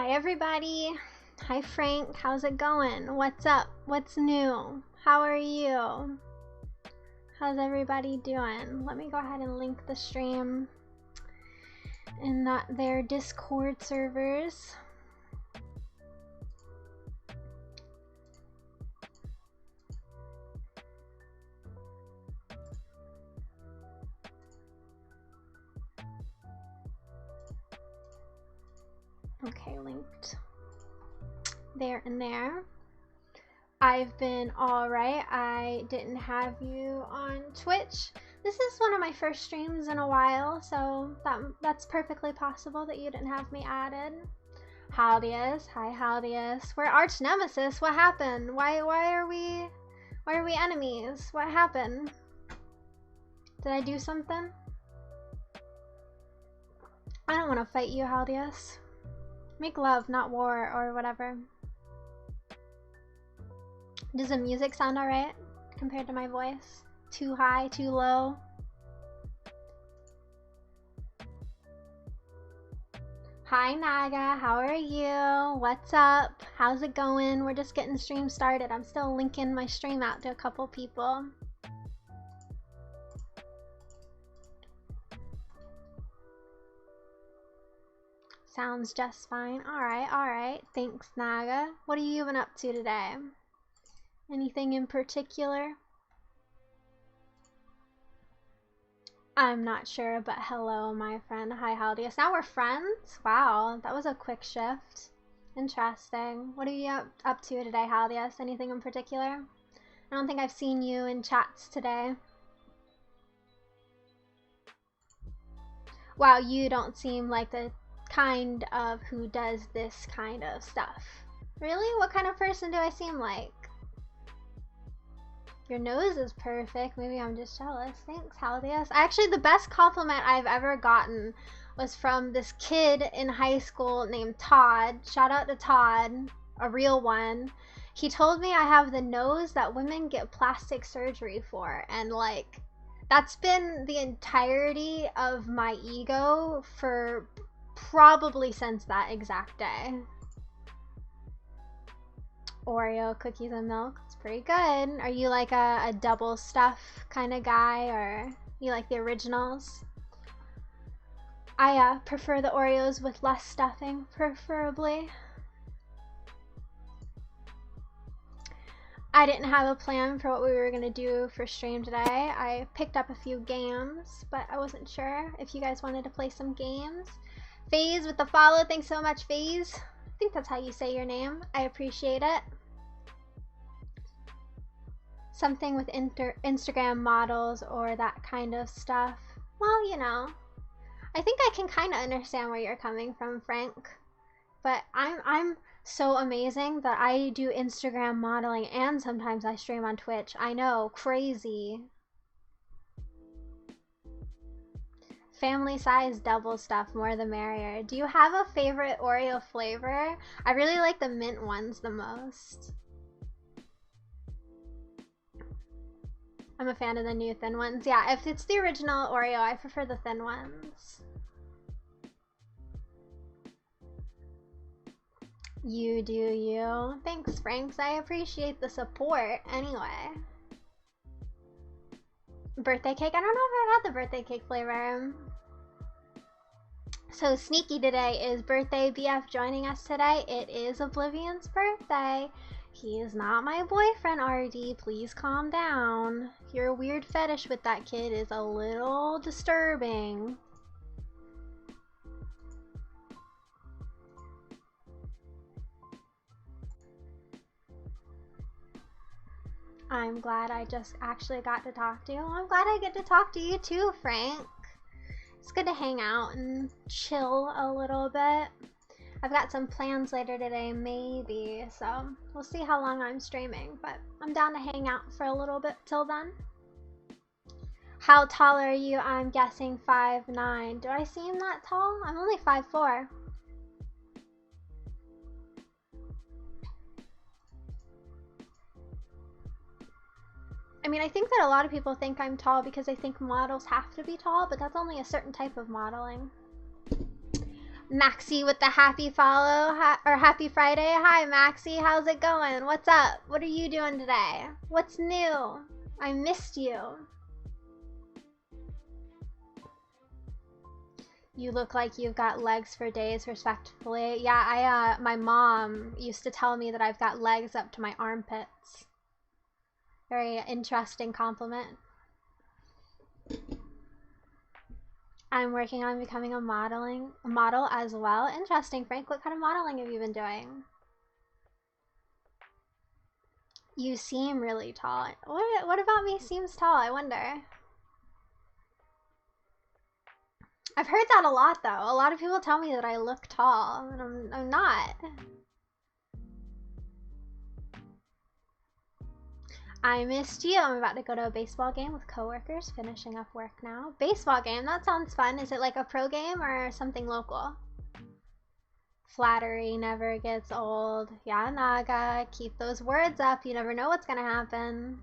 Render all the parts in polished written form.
Hi everybody. Hi Frank, how's it going? What's up? What's new? How are you? How's everybody doing? Let me go ahead and link the stream in their Discord servers. Okay, linked there and there. I've been alright. I didn't have you on Twitch. This is one of my first streams in a while, so that's perfectly possible that you didn't have me added. Haldius, hi Haldius. We're arch nemesis. What happened? Why are we enemies? What happened? Did I do something? I don't want to fight you, Haldius. Make love, not war, or whatever. Does the music sound alright compared to my voice? Too high, too low? Hi Naga, how are you? What's up? How's it going? We're just getting the stream started. I'm still linking my stream out to a couple people. Sounds just fine. Alright. Thanks, Naga. What are you even up to today? Anything in particular? I'm not sure, but hello, my friend. Hi, Haldius. Now we're friends? Wow, that was a quick shift. Interesting. What are you up to today, Haldius? Anything in particular? I don't think I've seen you in chats today. Wow, you don't seem like the kind of who does this kind of stuff. Really? What kind of person do I seem like? Your nose is perfect. Maybe I'm just jealous. Thanks, Haldius. Actually, the best compliment I've ever gotten was from this kid in high school named Todd. Shout out to Todd, a real one. He told me I have the nose that women get plastic surgery for, and like that's been the entirety of my ego for probably since that exact day. Oreo cookies and milk. It's pretty good. Are you like a double stuff kind of guy, or you like the originals? I prefer the Oreos with less stuffing, preferably. I didn't have a plan for what we were gonna do for stream today. I picked up a few games, but I wasn't sure if you guys wanted to play some games. FaZe with the follow. Thanks so much, FaZe. I think that's how you say your name. I appreciate it. Something with Instagram models or that kind of stuff. Well, you know, I think I can kind of understand where you're coming from, Frank. But I'm so amazing that I do Instagram modeling and sometimes I stream on Twitch. I know, crazy. Family size double stuff, more the merrier. Do you have a favorite Oreo flavor? I really like the mint ones the most. I'm a fan of the new thin ones. Yeah, if it's the original Oreo, I prefer the thin ones. You do you. Thanks, Franks. I appreciate the support anyway. Birthday cake? I don't know if I've had the birthday cake flavor. So sneaky today. Is birthday BF joining us today? It is Oblivion's birthday. He is not my boyfriend, RD. Please calm down. Your weird fetish with that kid is a little disturbing. I'm glad I just actually got to talk to you. I'm glad I get to talk to you too, Frank. It's good to hang out and chill a little bit. I've got some plans later today, maybe, so we'll see how long I'm streaming, but I'm down to hang out for a little bit till then. How tall are you? I'm guessing 5'9". Do I seem that tall? I'm only 5'4". I mean, I think that a lot of people think I'm tall because they think models have to be tall, but that's only a certain type of modeling. Maxie with the happy follow, or happy Friday. Hi Maxie, how's it going? What's up? What are you doing today? What's new? I missed you. You look like you've got legs for days, respectfully. Yeah, my mom used to tell me that I've got legs up to my armpits. Very interesting compliment. I'm working on becoming a model as well. Interesting, Frank. What kind of modeling have you been doing? You seem really tall. What about me seems tall? I wonder. I've heard that a lot, though. A lot of people tell me that I look tall, and I'm not. I missed you. I'm about to go to a baseball game with coworkers, finishing up work now. Baseball game? That sounds fun. Is it like a pro game or something local? Flattery never gets old. Yeah, Naga. Keep those words up. You never know what's gonna happen.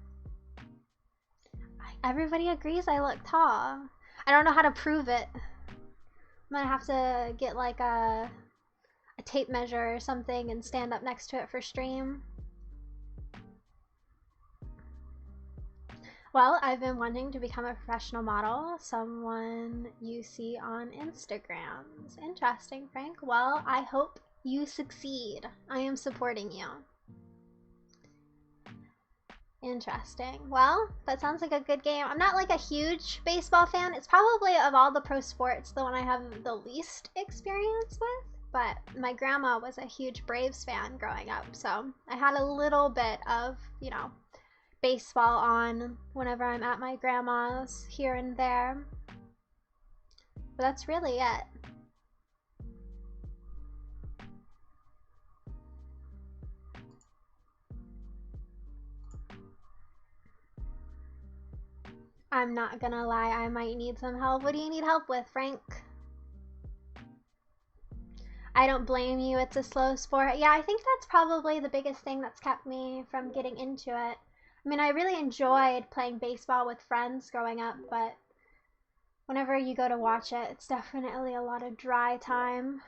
Everybody agrees I look tall. I don't know how to prove it. I'm gonna have to get like a tape measure or something and stand up next to it for stream. Well, I've been wanting to become a professional model, someone you see on Instagram. It's interesting, Frank. Well, I hope you succeed. I am supporting you. Interesting. Well, that sounds like a good game. I'm not like a huge baseball fan. It's probably, of all the pro sports, the one I have the least experience with. But my grandma was a huge Braves fan growing up, so I had a little bit of, you know, baseball on whenever I'm at my grandma's here and there. But that's really it. I'm not gonna lie, I might need some help. What do you need help with, Frank? I don't blame you, it's a slow sport. Yeah, I think that's probably the biggest thing that's kept me from getting into it. I mean, I really enjoyed playing baseball with friends growing up, but whenever you go to watch it, it's definitely a lot of dry time.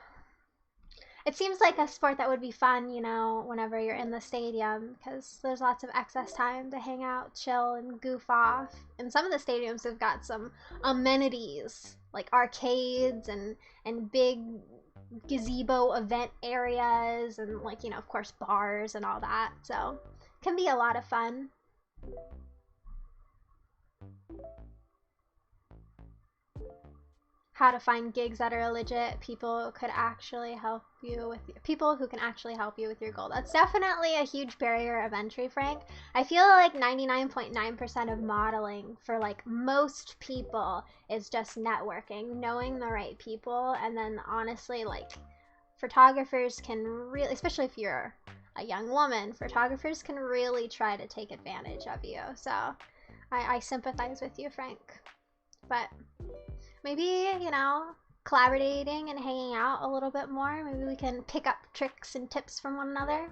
It seems like a sport that would be fun, you know, whenever you're in the stadium, because there's lots of excess time to hang out, chill, and goof off. And some of the stadiums have got some amenities, like arcades and big gazebo event areas, and, like, you know, of course, bars and all that. So it can be a lot of fun. How to find gigs that are legit, people who can actually help you with your goal. That's definitely a huge barrier of entry, Frank. I feel like 99.9% of modeling for like most people is just networking, knowing the right people, and then honestly, like, photographers can really, especially if you're a young woman, photographers can really try to take advantage of you. So I sympathize with you, Frank. But maybe, you know, collaborating and hanging out a little bit more. Maybe we can pick up tricks and tips from one another.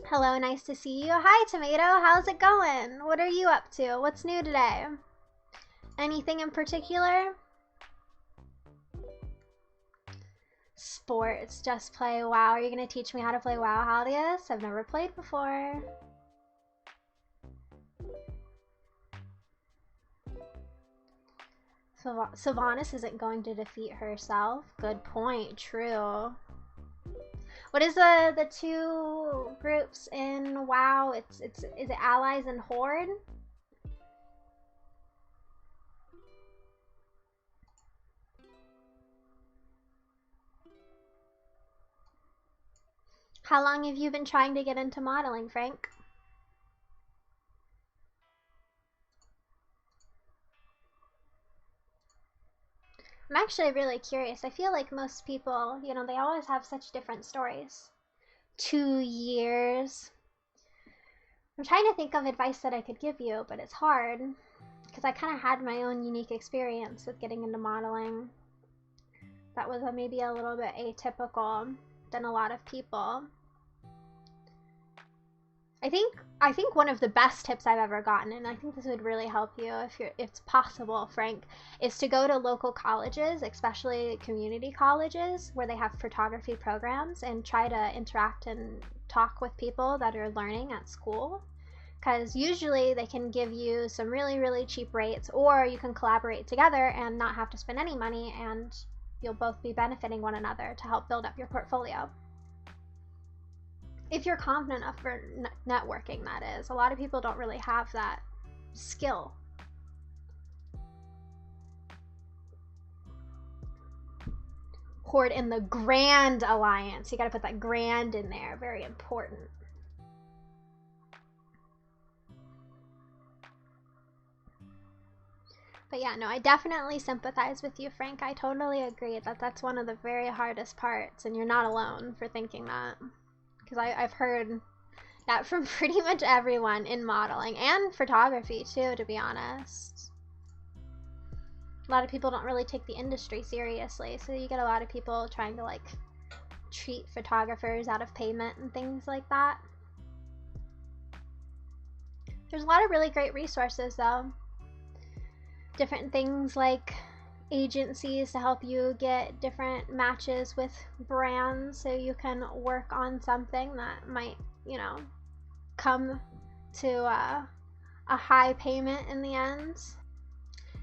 Hello, nice to see you. Hi, Tomato. How's it going? What are you up to? What's new today? Anything in particular? Sports. Just play WoW. Are you going to teach me how to play WoW, Halius? I've never played before. Sylvanas isn't going to defeat herself. Good point. True. What is the two groups in WoW? Is it Allies and Horde? How long have you been trying to get into modeling, Frank? I'm actually really curious. I feel like most people, you know, they always have such different stories. 2 years. I'm trying to think of advice that I could give you, but it's hard because I kind of had my own unique experience with getting into modeling. That was maybe a little bit atypical than a lot of people. I think one of the best tips I've ever gotten, and I think this would really help you if it's possible, Frank, is to go to local colleges, especially community colleges where they have photography programs, and try to interact and talk with people that are learning at school. Because usually they can give you some really, really cheap rates, or you can collaborate together and not have to spend any money, and you'll both be benefiting one another to help build up your portfolio. If you're confident enough for networking, that is. A lot of people don't really have that skill. Horde in the Grand Alliance. You gotta put that grand in there. Very important. But yeah, no, I definitely sympathize with you, Frank. I totally agree that that's one of the very hardest parts, and you're not alone for thinking that. Because I've heard that from pretty much everyone in modeling and photography too, to be honest. A lot of people don't really take the industry seriously, so you get a lot of people trying to like treat photographers out of payment and things like that. There's a lot of really great resources though. Different things like agencies to help you get different matches with brands so you can work on something that might, you know, come to a high payment in the end.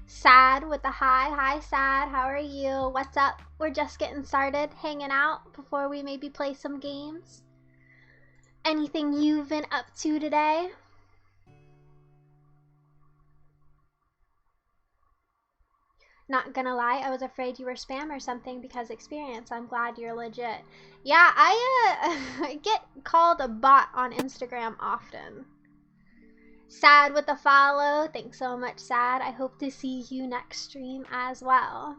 Sad with the hi. Hi, Sad. How are you? What's up? We're just getting started, hanging out before we maybe play some games. Anything you've been up to today? Not gonna lie, I was afraid you were spam or something because experience. I'm glad you're legit. Yeah, I get called a bot on Instagram often. Sad with the follow. Thanks so much, Sad. I hope to see you next stream as well.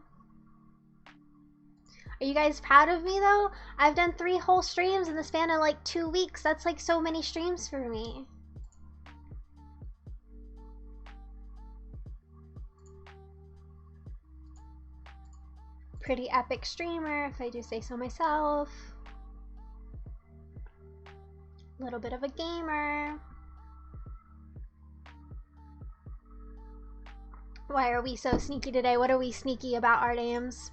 Are you guys proud of me though? I've done 3 whole streams in the span of like 2 weeks. That's like so many streams for me. Pretty epic streamer, if I do say so myself. A little bit of a gamer. Why are we so sneaky today? What are we sneaky about, our names?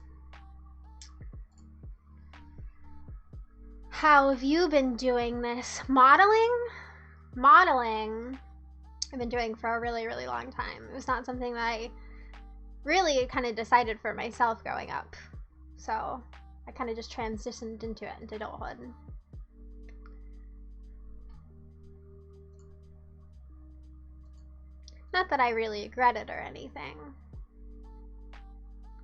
How have you been doing this? Modeling? Modeling I've been doing for a really, really long time. It was not something that I really kind of decided for myself growing up. So I kind of just transitioned into it, into adulthood. Not that I really regret it or anything.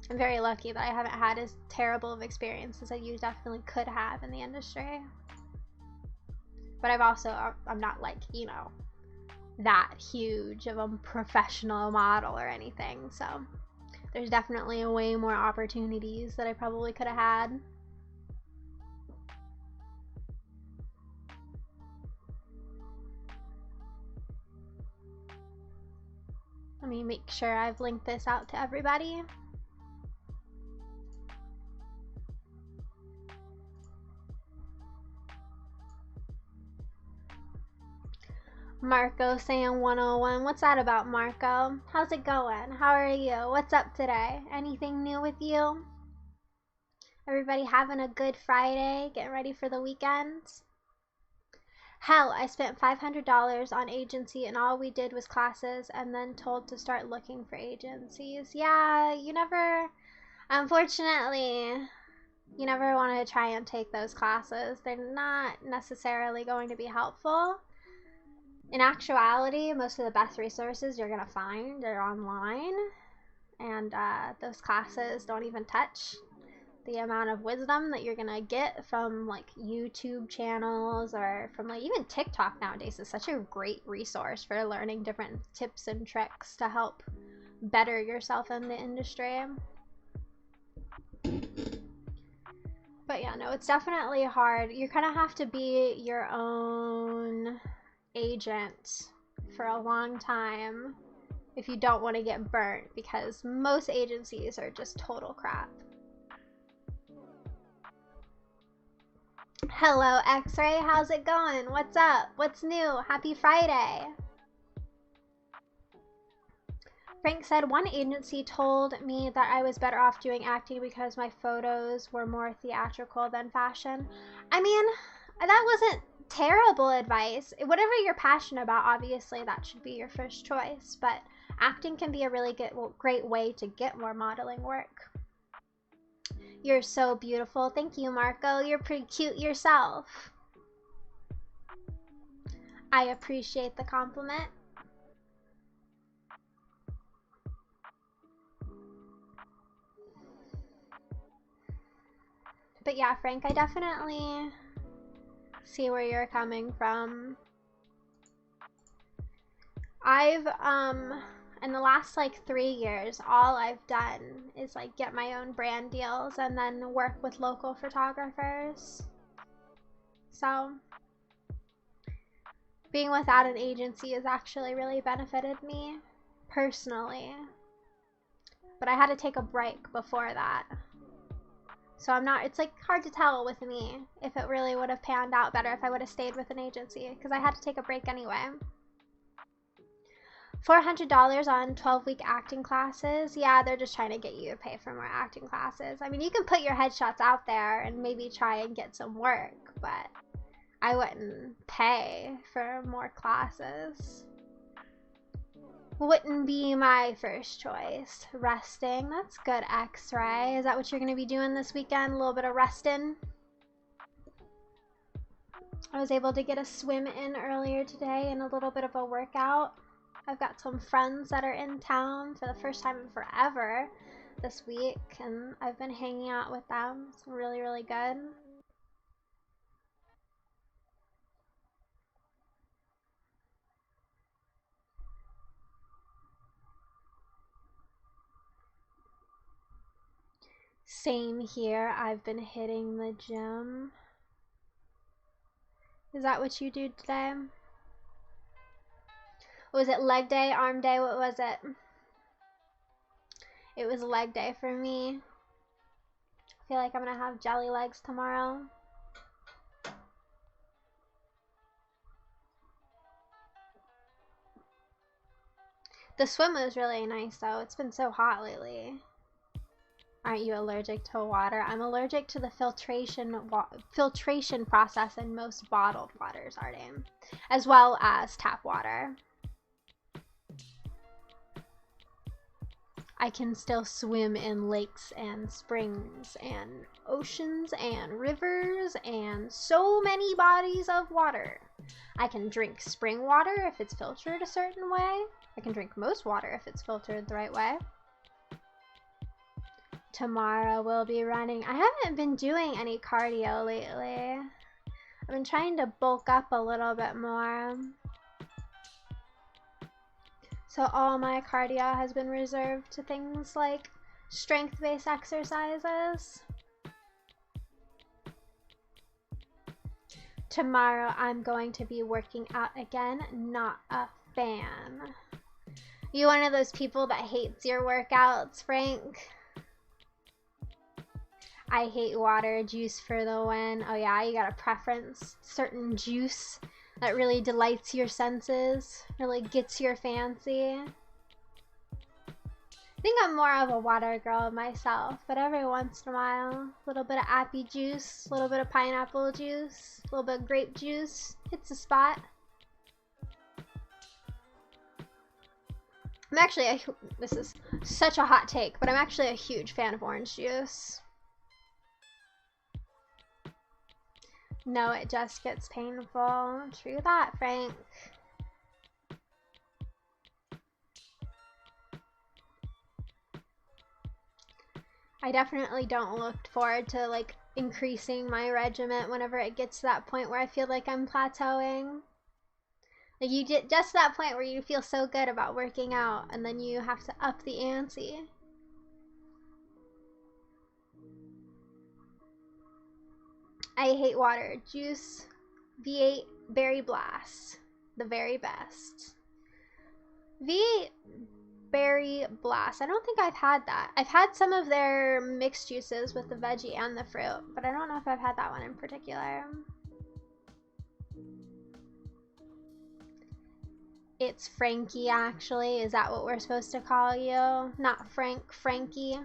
I'm very lucky that I haven't had as terrible of experiences as you definitely could have in the industry. But I'm not like, you know, that huge of a professional model or anything, so there's definitely way more opportunities that I probably could have had. Let me make sure I've linked this out to everybody. Marco saying 101. What's that about, Marco? How's it going? How are you? What's up today? Anything new with you? Everybody having a good Friday? Getting ready for the weekend? Hell, I spent $500 on agency and all we did was classes and then told to start looking for agencies. Yeah, unfortunately, you never want to try and take those classes. They're not necessarily going to be helpful. In actuality, most of the best resources you're going to find are online, and those classes don't even touch the amount of wisdom that you're going to get from like YouTube channels or from like even TikTok nowadays is such a great resource for learning different tips and tricks to help better yourself in the industry. But yeah, no, it's definitely hard. You kind of have to be your own agent for a long time if you don't want to get burnt, because most agencies are just total crap. Hello, X-Ray. How's it going? What's up? What's new? Happy Friday. Frank said, one agency told me that I was better off doing acting because my photos were more theatrical than fashion. I mean, that wasn't terrible advice. Whatever you're passionate about, obviously that should be your first choice, but acting can be a really great way to get more modeling work. You're so beautiful. Thank you, Marco. You're pretty cute yourself. I appreciate the compliment. But yeah, Frank, I definitely see where you're coming from. I've, in the last like 3 years, all I've done is like get my own brand deals and then work with local photographers. So being without an agency has actually really benefited me personally. But I had to take a break before that. So I'm not, it's like hard to tell with me if it really would have panned out better if I would have stayed with an agency, because I had to take a break anyway. $400 on 12-week acting classes. Yeah, they're just trying to get you to pay for more acting classes. I mean, you can put your headshots out there and maybe try and get some work, but I wouldn't pay for more classes. Wouldn't be my first choice. Resting, that's good, X-Ray. Is that what you're going to be doing this weekend? A little bit of resting? I was able to get a swim in earlier today and a little bit of a workout. I've got some friends that are in town for the first time in forever this week, and I've been hanging out with them. It's really, really good. Same here. I've been hitting the gym. Is that what you do today? Was it leg day, arm day? What was it? It was leg day for me. I feel like I'm gonna have jelly legs tomorrow. The swim was really nice though. It's been so hot lately. Aren't you allergic to water? I'm allergic to the filtration process in most bottled waters, Artem, as well as tap water. I can still swim in lakes and springs and oceans and rivers and so many bodies of water. I can drink spring water if it's filtered a certain way. I can drink most water if it's filtered the right way. Tomorrow we'll be running. I haven't been doing any cardio lately. I've been trying to bulk up a little bit more. So all my cardio has been reserved to things like strength-based exercises. Tomorrow I'm going to be working out again, not a fan. You one of those people that hates your workouts, Frank? I hate water. Juice for the win. Oh yeah, you got a preference. Certain juice that really delights your senses, really gets your fancy. I think I'm more of a water girl myself, but every once in a while, a little bit of appy juice, a little bit of pineapple juice, a little bit of grape juice hits the spot. I'm actually, this is such a hot take, but I'm actually a huge fan of orange juice. No, it just gets painful. True that, Frank. I definitely don't look forward to like increasing my regimen whenever it gets to that point where I feel like I'm plateauing. Like you get just to that point where you feel so good about working out and then you have to up the ante. I hate water. Juice, V8, Berry Blast. The very best. V8 Berry Blast. I don't think I've had that. I've had some of their mixed juices with the veggie and the fruit, but I don't know if I've had that one in particular. It's Frankie, actually. Is that what we're supposed to call you? Not Frank, Frankie.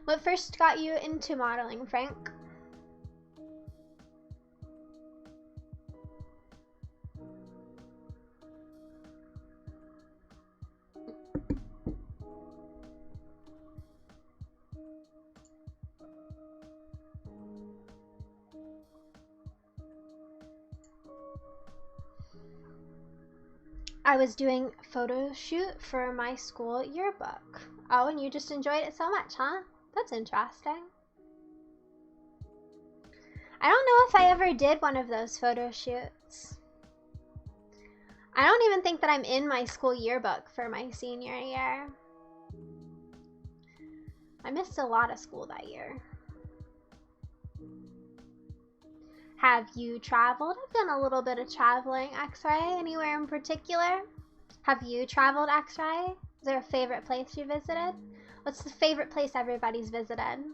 What first got you into modeling, Frank? I was doing a photo shoot for my school yearbook. Oh, and you just enjoyed it so much, huh? That's interesting. I don't know if I ever did one of those photo shoots. I don't even think that I'm in my school yearbook for my senior year. I missed a lot of school that year. Have you traveled? I've done a little bit of traveling. X-Ray, anywhere in particular? Have you traveled, X-Ray? Is there a favorite place you visited? What's the favorite place everybody's visited?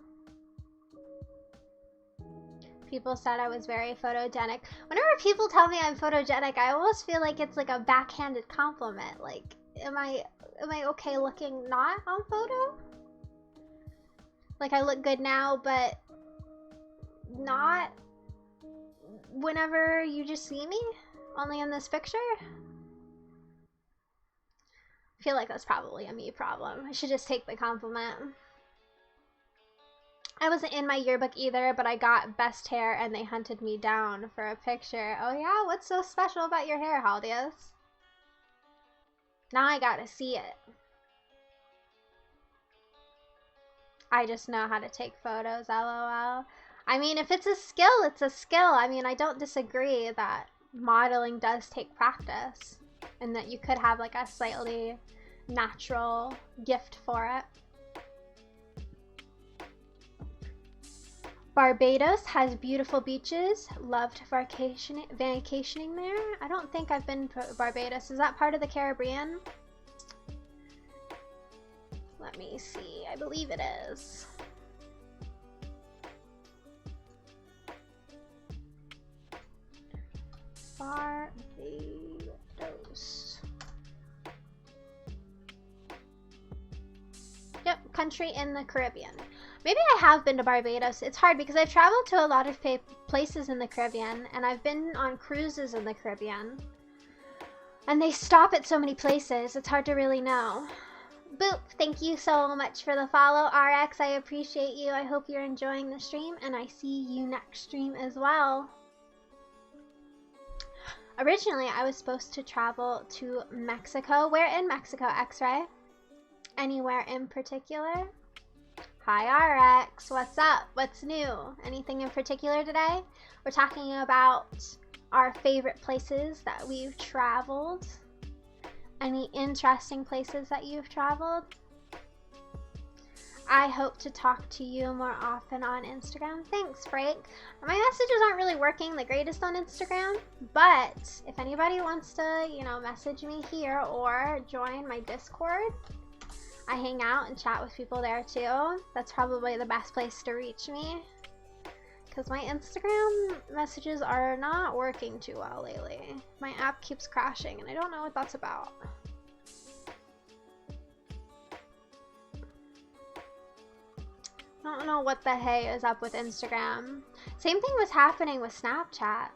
People said I was very photogenic. Whenever people tell me I'm photogenic, I almost feel like it's like a backhanded compliment. Like, am I okay looking not on photo? Like, I look good now, but not whenever you just see me? Only in this picture? I feel like that's probably a me problem. I should just take the compliment. I wasn't in my yearbook either, but I got best hair and they hunted me down for a picture. Oh yeah? What's so special about your hair, Haldias? Now I gotta see it. I just know how to take photos, LOL. I mean, if it's a skill, it's a skill. I mean, I don't disagree that modeling does take practice and that you could have like a slightly natural gift for it. Barbados has beautiful beaches. Loved vacationing there. I don't think I've been to Barbados. Is that part of the Caribbean? Let me see. I believe it is. Barbados. Yep, country in the Caribbean. Maybe I have been to Barbados. It's hard because I've traveled to a lot of places in the Caribbean, and I've been on cruises in the Caribbean. And they stop at so many places, it's hard to really know. Boop, thank you so much for the follow, RX. I appreciate you. I hope you're enjoying the stream, and I see you next stream as well. Originally, I was supposed to travel to Mexico. Where in Mexico, X-Ray? Anywhere in particular? Hi RX, what's up? What's new? Anything in particular today? We're talking about our favorite places that we've traveled. Any interesting places that you've traveled? I hope to talk to you more often on Instagram. Thanks, Frank. My messages aren't really working the greatest on Instagram, but if anybody wants to, you know, message me here or join my Discord, I hang out and chat with people there too. That's probably the best place to reach me, because my Instagram messages are not working too well lately. My app keeps crashing and I don't know what that's about. I don't know what the hey is up with Instagram. Same thing was happening with Snapchat.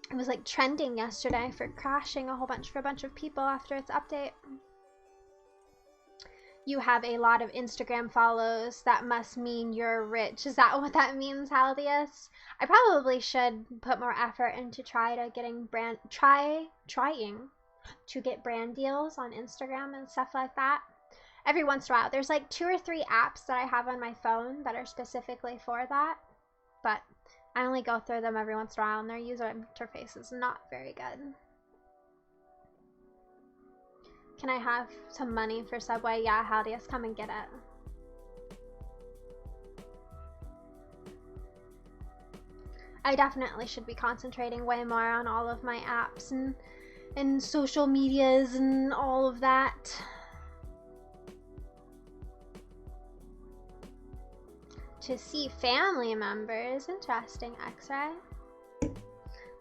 It was like trending yesterday for crashing a whole bunch for a bunch of people after its update. You have a lot of Instagram follows. That must mean you're rich. Is that what that means, Haldias? I probably should put more effort into trying to get brand deals on Instagram and stuff like that. Every once in a while. There's like 2 or 3 apps that I have on my phone that are specifically for that, but I only go through them every once in a while, and their user interface is not very good. Can I have some money for Subway? Yeah, Haldias, come and get it. I definitely should be concentrating way more on all of my apps and social medias and all of that. To see family members. Interesting, X-Ray.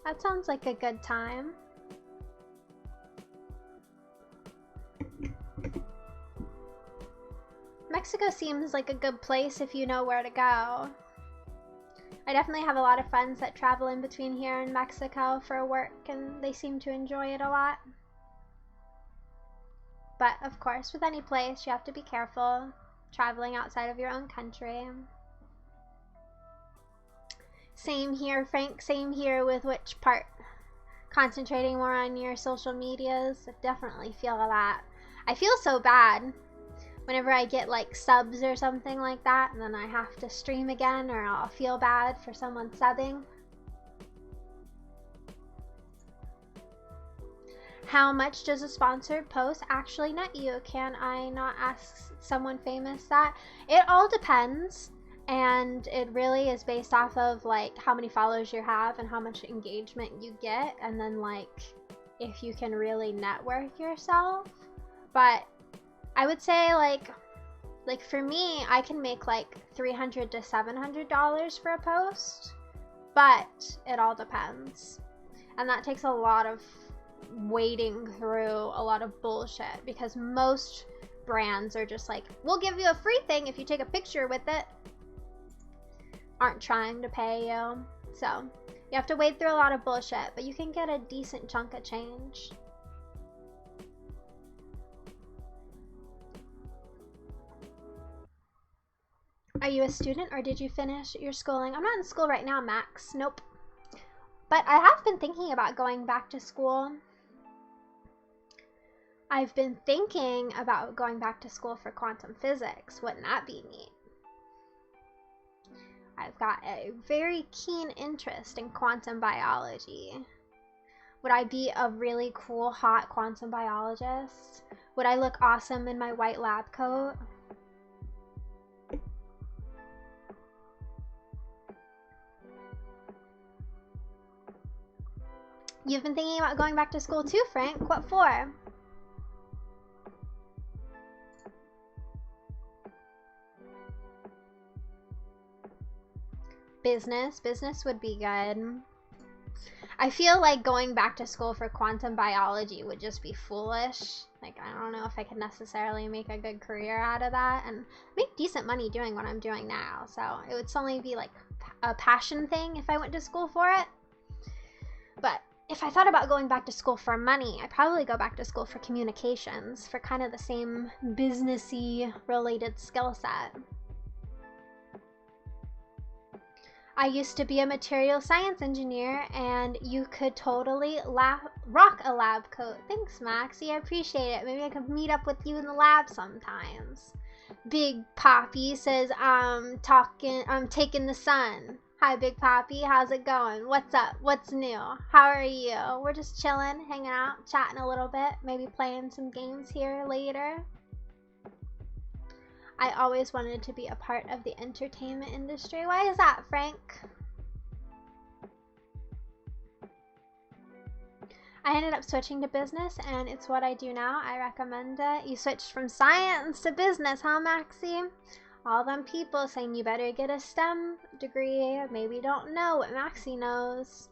That sounds like a good time. Mexico seems like a good place if you know where to go. I definitely have a lot of friends that travel in between here and Mexico for work, and they seem to enjoy it a lot. But of course, with any place, you have to be careful traveling outside of your own country. Same here, Frank. Same here with which part. Concentrating more on your social medias. I definitely feel that. I feel so bad whenever I get like subs or something like that, and then I have to stream again, or I'll feel bad for someone subbing. How much does a sponsored post actually net you? Can I not ask someone famous that? It all depends, and it really is based off of like how many followers you have and how much engagement you get, and then like if you can really network yourself. But I would say like for me, I can make like $300 to $700 for a post, but it all depends. And that takes a lot of wading through a lot of bullshit, because most brands are just like, we'll give you a free thing if you take a picture with it. Aren't trying to pay you. So you have to wade through a lot of bullshit, but you can get a decent chunk of change. Are you a student or did you finish your schooling? I'm not in school right now, Max. Nope. But I have been thinking about going back to school. I've been thinking about going back to school for quantum physics. Wouldn't that be neat? I've got a very keen interest in quantum biology. Would I be a really cool, hot quantum biologist? Would I look awesome in my white lab coat? You've been thinking about going back to school too, Frank. What for? Business. Business would be good. I feel like going back to school for quantum biology would just be foolish. Like, I don't know if I could necessarily make a good career out of that and make decent money doing what I'm doing now. So it would only be like a passion thing if I went to school for it. But if I thought about going back to school for money, I'd probably go back to school for communications, for kind of the same businessy related skill set. I used to be a material science engineer, and you could totally rock a lab coat. Thanks, Maxie. I appreciate it. Maybe I could meet up with you in the lab sometimes. Big Poppy says, I'm taking the sun. Hi, Big Poppy. How's it going? What's up? What's new? How are you? We're just chilling, hanging out, chatting a little bit, maybe playing some games here later. I always wanted to be a part of the entertainment industry. Why is that, Frank? I ended up switching to business, and it's what I do now. I recommend it. You switched from science to business, huh, Maxie? All them people saying you better get a STEM degree maybe don't know what Maxie knows.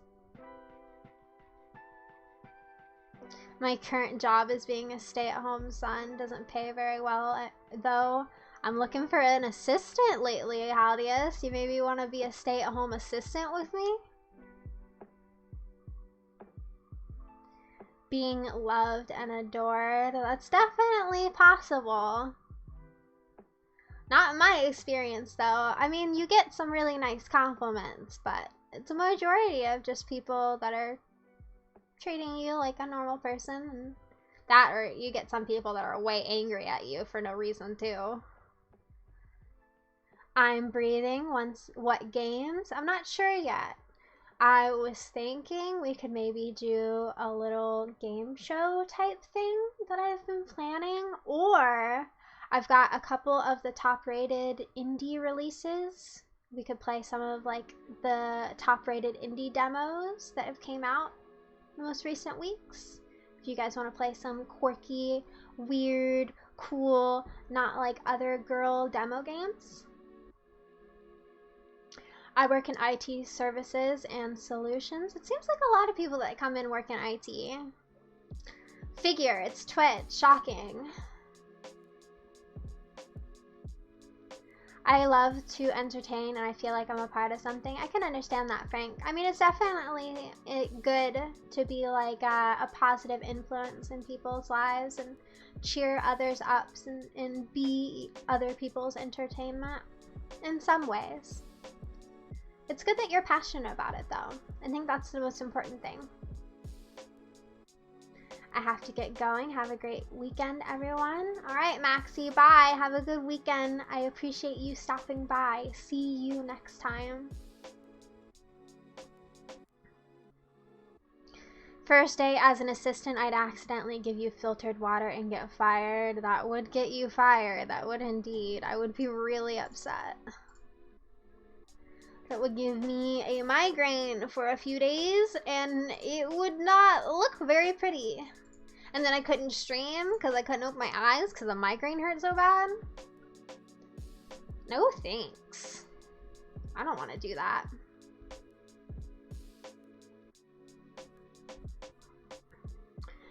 My current job is being a stay-at-home son. Doesn't pay very well, though. I'm looking for an assistant lately, Haldius. You maybe want to be a stay-at-home assistant with me? Being loved and adored. That's definitely possible. Not in my experience, though. I mean, you get some really nice compliments, but it's a majority of just people that are treating you like a normal person. And that, or you get some people that are way angry at you for no reason, too. I'm breathing. What games? I'm not sure yet. I was thinking we could maybe do a little game show type thing that I've been planning, or I've got a couple of the top rated indie releases We could play some of like the top-rated indie demos that have came out in the most recent weeks. If you guys want to play some quirky, weird, cool, not like other girl demo games. I work in IT services and solutions. It seems like a lot of people that come in work in IT. Figure, it's Twitch, shocking. I love to entertain and I feel like I'm a part of something. I can understand that, Frank. I mean, it's definitely good to be like a positive influence in people's lives and cheer others up and be other people's entertainment in some ways. It's good that you're passionate about it though. I think that's the most important thing. I have to get going. Have a great weekend, everyone. All right, Maxie, bye. Have a good weekend. I appreciate you stopping by. See you next time. First day as an assistant, I'd accidentally give you filtered water and get fired. That would get you fired. That would indeed. I would be really upset. That would give me a migraine for a few days, and it would not look very pretty. And then I couldn't stream because I couldn't open my eyes because the migraine hurt so bad. No thanks. I don't want to do that.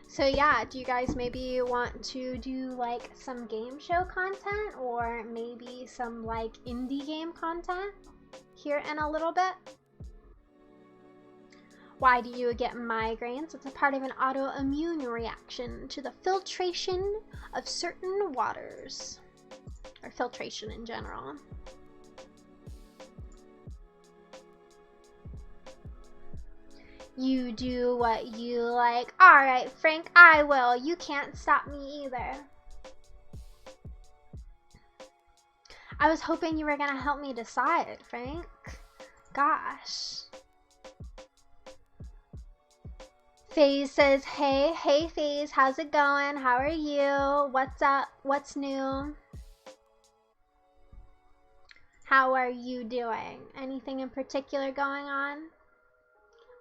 So yeah, do you guys maybe want to do like some game show content or maybe some like indie game content here in a little bit? Why do you get migraines? It's a part of an autoimmune reaction to the filtration of certain waters, or filtration in general. You do what you like. Alright, Frank, I will. You can't stop me either. I was hoping you were gonna help me decide, Frank. Gosh. FaZe says, hey FaZe, how's it going? How are you? What's up? What's new? How are you doing? Anything in particular going on?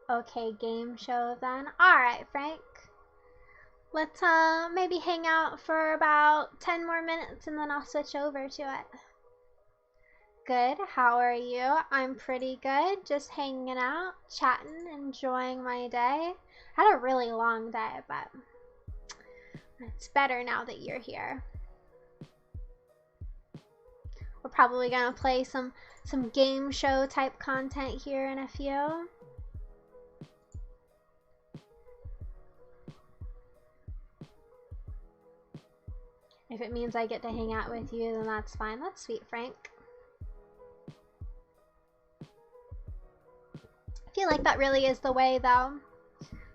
Okay, game show then. Alright, Frank. Let's maybe hang out for about 10 more minutes and then I'll switch over to it. Good. How are you? I'm pretty good. Just hanging out, chatting, enjoying my day. Had a really long day, but it's better now that you're here. We're probably gonna play some game show type content here in a few. If it means I get to hang out with you, then that's fine. That's sweet, Frank. I feel like that really is the way, though.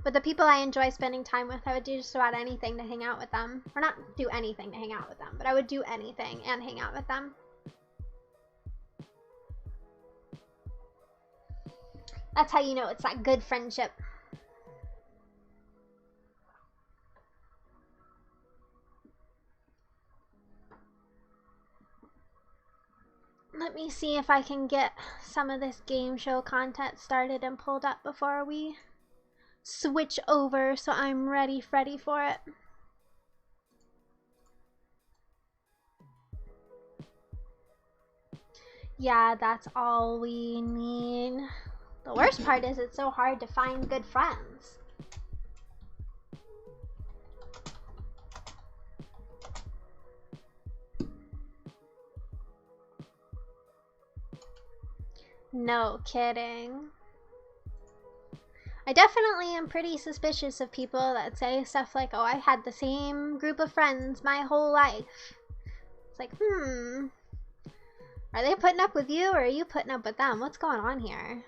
With the people I enjoy spending time with, I would do just about anything to hang out with them. Or not do anything to hang out with them, but I would do anything and hang out with them. That's how you know it's that good friendship. Let me see if I can get some of this game show content started and pulled up before we switch over so I'm ready for it. Yeah, that's all we need. The worst part is it's so hard to find good friends. No kidding. I definitely am pretty suspicious of people that say stuff like, oh, I had the same group of friends my whole life. It's like, are they putting up with you or are you putting up with them? What's going on here?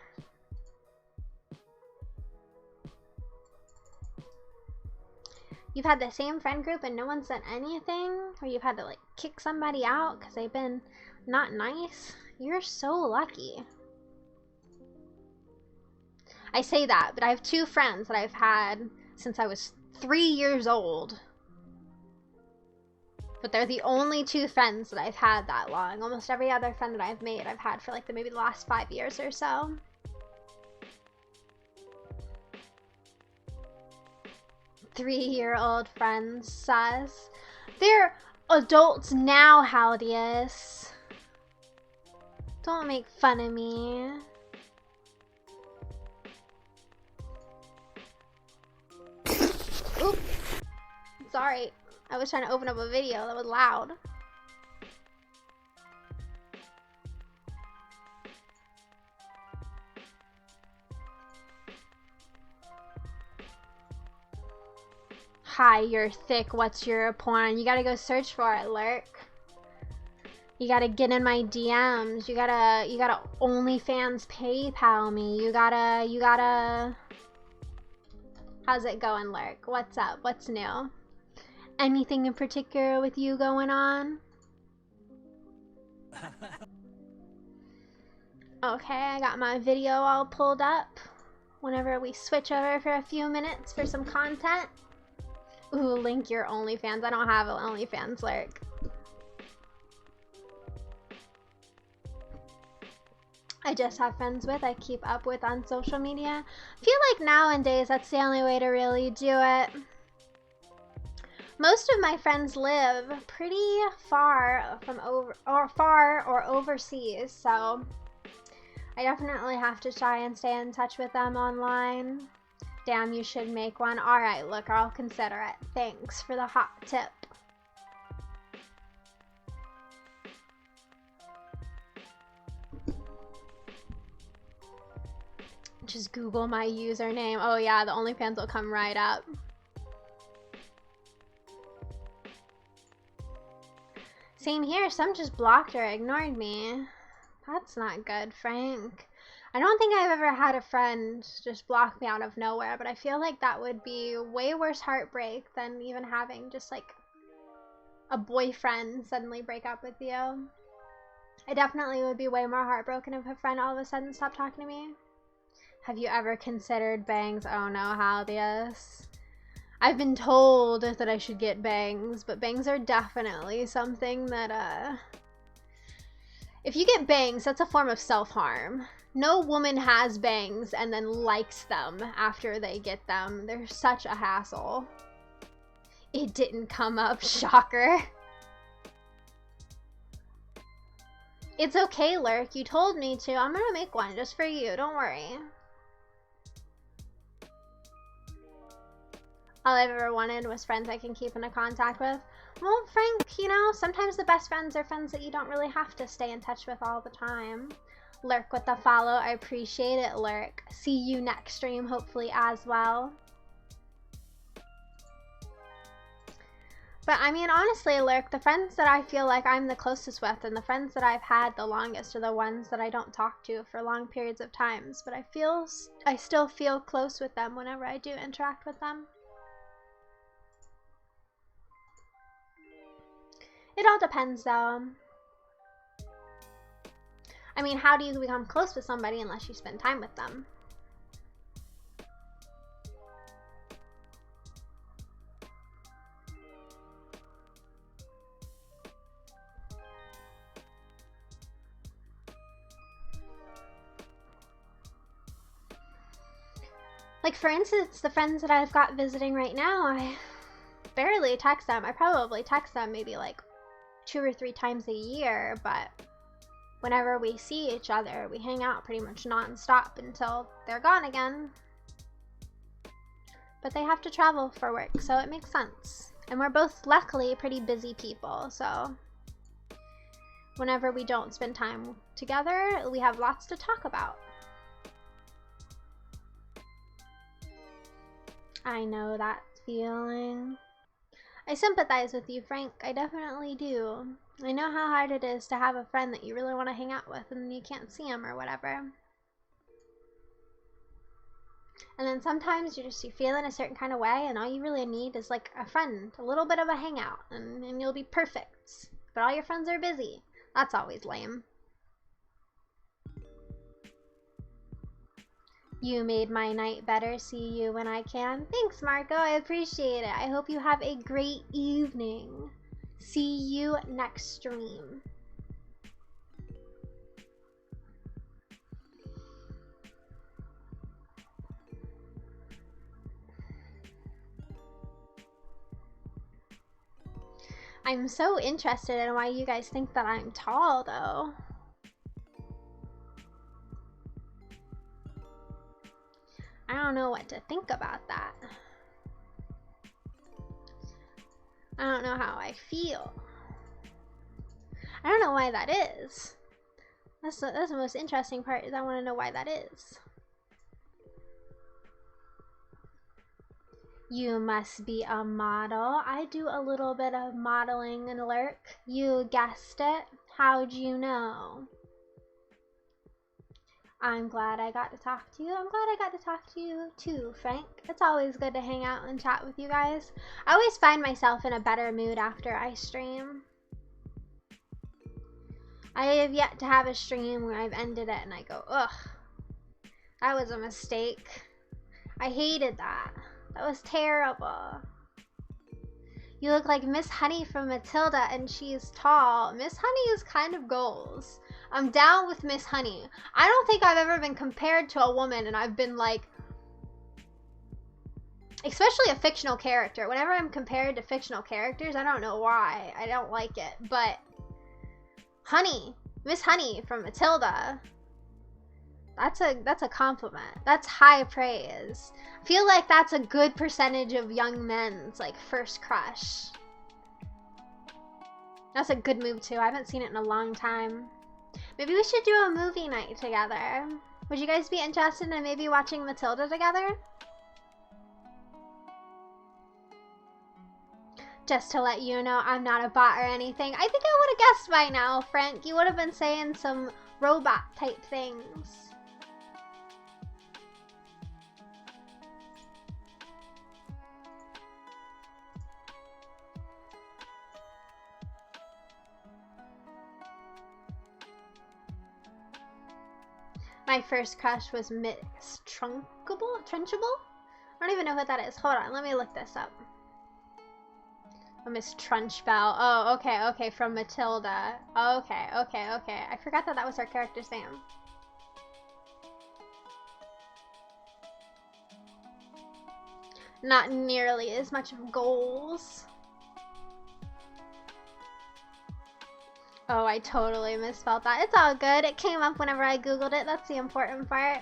You've had the same friend group and no one said anything? Or you've had to like kick somebody out because they've been not nice? You're so lucky. I say that, but I have two friends that I've had since I was 3 years old. But they're the only two friends that I've had that long. Almost every other friend that I've made, I've had for like maybe the last 5 years or so. Three-year-old friends, sus. They're adults now, Haldius. Don't make fun of me. Oop. Sorry. I was trying to open up a video that was loud. Hi, you're thick. What's your porn? You gotta go search for it, Lurk. You gotta get in my DMs. You gotta OnlyFans PayPal me. You gotta. How's it going, Lurk? What's up? What's new? Anything in particular with you going on? Okay, I got my video all pulled up. Whenever we switch over for a few minutes for some content. Ooh, link your OnlyFans. I don't have an OnlyFans, Lurk. I just have friends with, I keep up with on social media. I feel like nowadays that's the only way to really do it. Most of my friends live pretty far from far or overseas, so I definitely have to try and stay in touch with them online. Damn, you should make one. Alright, look, I'll consider it. Thanks for the hot tip. Just Google my username. Oh yeah, the OnlyFans will come right up. Same here, some just blocked or ignored me. That's not good, Frank. I don't think I've ever had a friend just block me out of nowhere, but I feel like that would be way worse heartbreak than even having just like a boyfriend suddenly break up with you. I definitely would be way more heartbroken if a friend all of a sudden stopped talking to me. Have you ever considered bangs? Oh no, Haldius. I've been told that I should get bangs, but bangs are definitely something that, if you get bangs, that's a form of self-harm. No woman has bangs and then likes them after they get them. They're such a hassle. It didn't come up, shocker. It's okay, Lurk. You told me to. I'm gonna make one just for you. Don't worry. All I've ever wanted was friends I can keep in contact with. Well, Frank, you know, sometimes the best friends are friends that you don't really have to stay in touch with all the time. Lurk with the follow. I appreciate it, Lurk. See you next stream, hopefully, as well. But, I mean, honestly, Lurk, the friends that I feel like I'm the closest with and the friends that I've had the longest are the ones that I don't talk to for long periods of times. But I still feel close with them whenever I do interact with them. It all depends, though. I mean, how do you become close with somebody unless you spend time with them? Like, for instance, the friends that I've got visiting right now, I barely text them. I probably text them maybe like 2 or 3 times a year, but whenever we see each other, we hang out pretty much non-stop until they're gone again. But they have to travel for work, so it makes sense. And we're both luckily pretty busy people, so whenever we don't spend time together, we have lots to talk about. I know that feeling. I sympathize with you, Frank. I definitely do. I know how hard it is to have a friend that you really want to hang out with and you can't see them or whatever. And then sometimes you feel in a certain kind of way and all you really need is like a friend, a little bit of a hangout, and you'll be perfect. But all your friends are busy. That's always lame. You made my night better. See you when I can. Thanks, Marco. I appreciate it. I hope you have a great evening. See you next stream. I'm so interested in why you guys think that I'm tall, though. I don't know what to think about that. I don't know how I feel. I don't know why that is. That's the most interesting part, is I want to know why that is. You must be a model. I do a little bit of modeling and lurk. You guessed it. How'd you know? I'm glad I got to talk to you. I'm glad I got to talk to you too, Frank. It's always good to hang out and chat with you guys. I always find myself in a better mood after I stream. I have yet to have a stream where I've ended it and I go, ugh, that was a mistake. I hated that. That was terrible. You look like Miss Honey from Matilda, and she's tall. Miss Honey is kind of goals. I'm down with Miss Honey. I don't think I've ever been compared to a woman and I've been like, especially a fictional character. Whenever I'm compared to fictional characters, I don't know why. I don't like it. But Honey, Miss Honey from Matilda, that's a compliment. That's high praise. I feel like that's a good percentage of young men's like first crush. That's a good move too. I haven't seen it in a long time. Maybe we should do a movie night together. Would you guys be interested in maybe watching Matilda together? Just to let you know, I'm not a bot or anything. I think I would have guessed by now, Frank. You would have been saying some robot type things. My first crush was Miss Trunchable? I don't even know what that is. Hold on, let me look this up. Oh, Miss Trunchbell. Oh, okay, from Matilda. Okay. I forgot that was her character's name. Not nearly as much of goals. Oh, I totally misspelled that. It's all good. It came up whenever I googled it. That's the important part.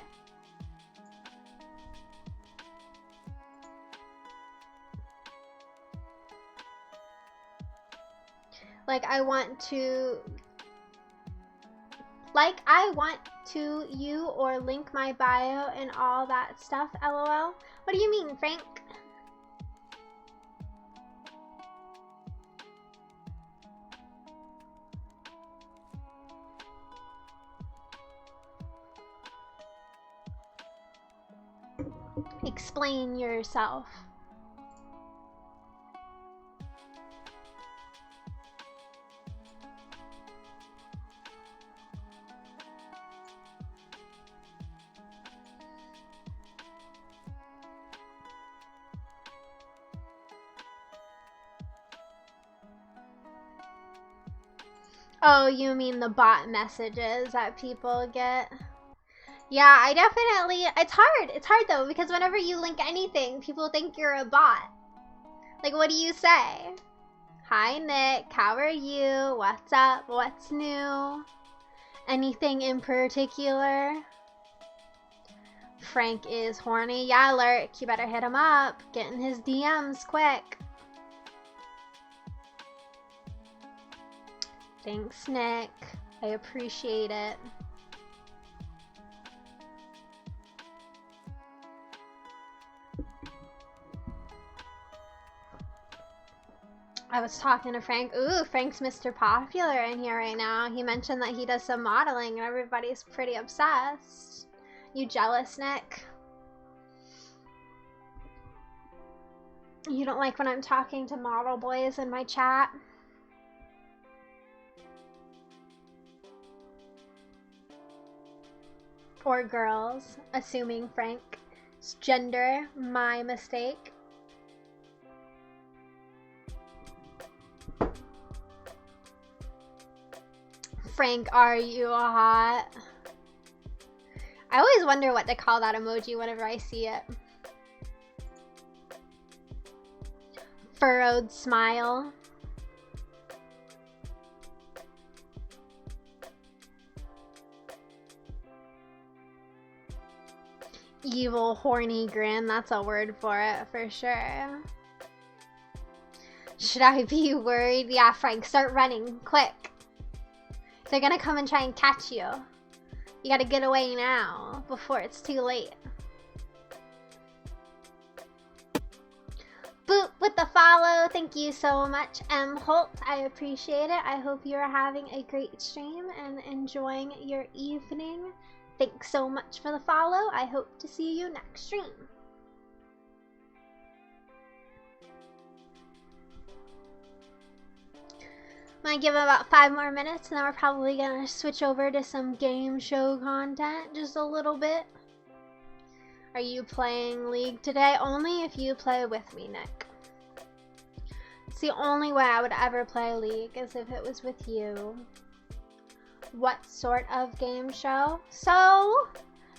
Like, I want to you or link my bio and all that stuff, LOL. What do you mean, Frank? Explain yourself. Oh, you mean the bot messages that people get? Yeah, I definitely, it's hard though, because whenever you link anything, people think you're a bot. Like, what do you say? Hi Nick, how are you? What's up? What's new? Anything in particular? Frank is horny. Yeah, Lurk, you better hit him up. Get in his DMs quick. Thanks, Nick. I appreciate it. I was talking to Frank. Ooh, Frank's Mr. Popular in here right now. He mentioned that he does some modeling and everybody's pretty obsessed. You jealous, Nick? You don't like when I'm talking to model boys in my chat? Or girls, assuming Frank's gender, my mistake. Frank, are you hot? I always wonder what to call that emoji whenever I see it. Furrowed smile. Evil horny grin, that's a word for it, for sure. Should I be worried? Yeah, Frank, start running, quick. They're gonna come and try and catch you. You gotta get away now, before it's too late. Boop with the follow, thank you so much, M. Holt, I appreciate it. I hope you're having a great stream and enjoying your evening. Thanks so much for the follow. I hope to see you next stream. I'm gonna give it about 5 more minutes and then we're probably gonna switch over to some game show content just a little bit. Are you playing League today? Only if you play with me, Nick. It's the only way I would ever play League is if it was with you. What sort of game show? So,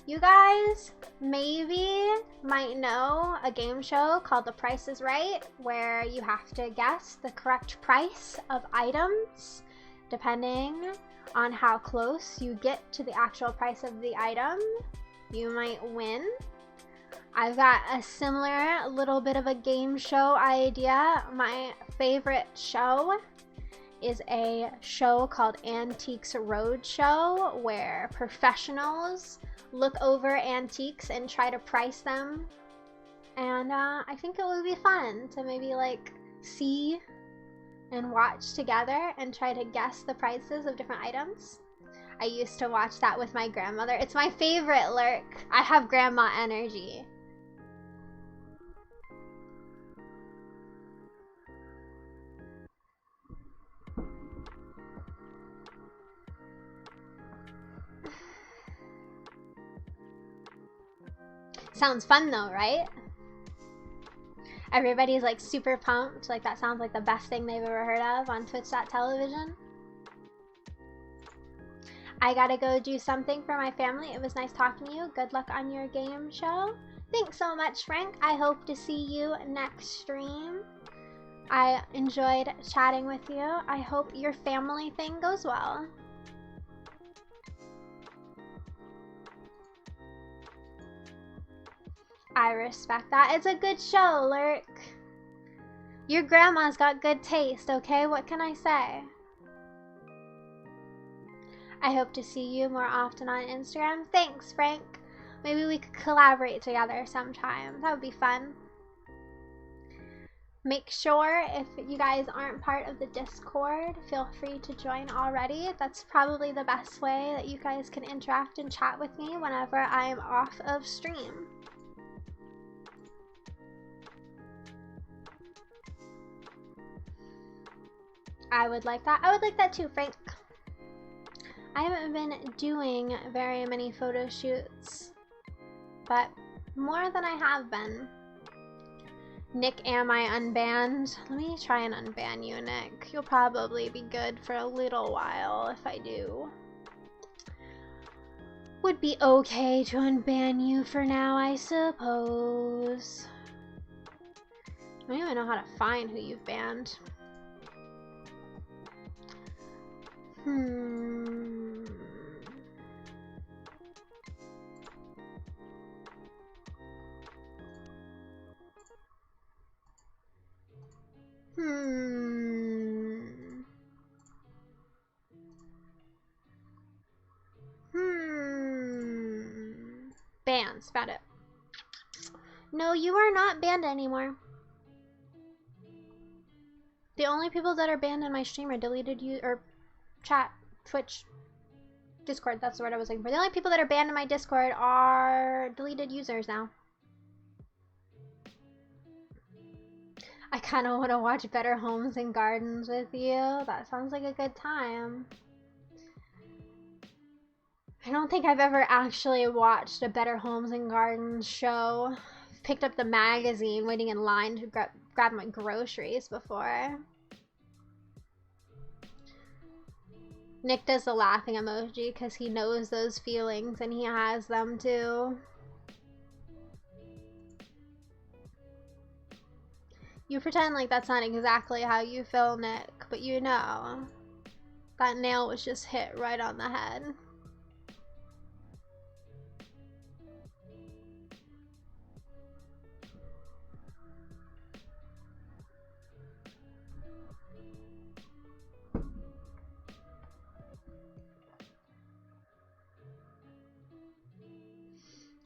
you guys maybe might know a game show called The Price is Right, where you have to guess the correct price of items depending on how close you get to the actual price of the item. You might win. I've got a similar little bit of a game show idea. My favorite show is a show called Antiques Roadshow, where professionals look over antiques and try to price them. And I think it would be fun to maybe like see and watch together and try to guess the prices of different items. I used to watch that with my grandmother. It's my favorite, Lurk. I have grandma energy. Sounds fun though, right? Everybody's like super pumped. Like that sounds like the best thing they've ever heard of on Twitch.television. I gotta go do something for my family. It was nice talking to you. Good luck on your game show. Thanks so much, Frank. I hope to see you next stream. I enjoyed chatting with you. I hope your family thing goes well. I respect that. It's a good show, Lurk. Your grandma's got good taste, okay? What can I say? I hope to see you more often on Instagram. Thanks, Frank. Maybe we could collaborate together sometime. That would be fun. Make sure, if you guys aren't part of the Discord, feel free to join already. That's probably the best way that you guys can interact and chat with me whenever I'm off of stream. I would like that. I would like that too, Frank. I haven't been doing very many photo shoots, but more than I have been. Nick, am I unbanned? Let me try and unban you, Nick. You'll probably be good for a little while if I do. Would be okay to unban you for now, I suppose. I don't even know how to find who you've banned. Bans, found it. No, you are not banned anymore. The only people that are banned in my stream are deleted or chat, Twitch, Discord, that's the word I was looking for. The only people that are banned in my Discord are deleted users now. I kind of want to watch Better Homes and Gardens with you. That sounds like a good time. I don't think I've ever actually watched a Better Homes and Gardens show. I've picked up the magazine waiting in line to grab my groceries before. Nick does the laughing emoji because he knows those feelings and he has them too. You pretend like that's not exactly how you feel, Nick, but you know. That nail was just hit right on the head.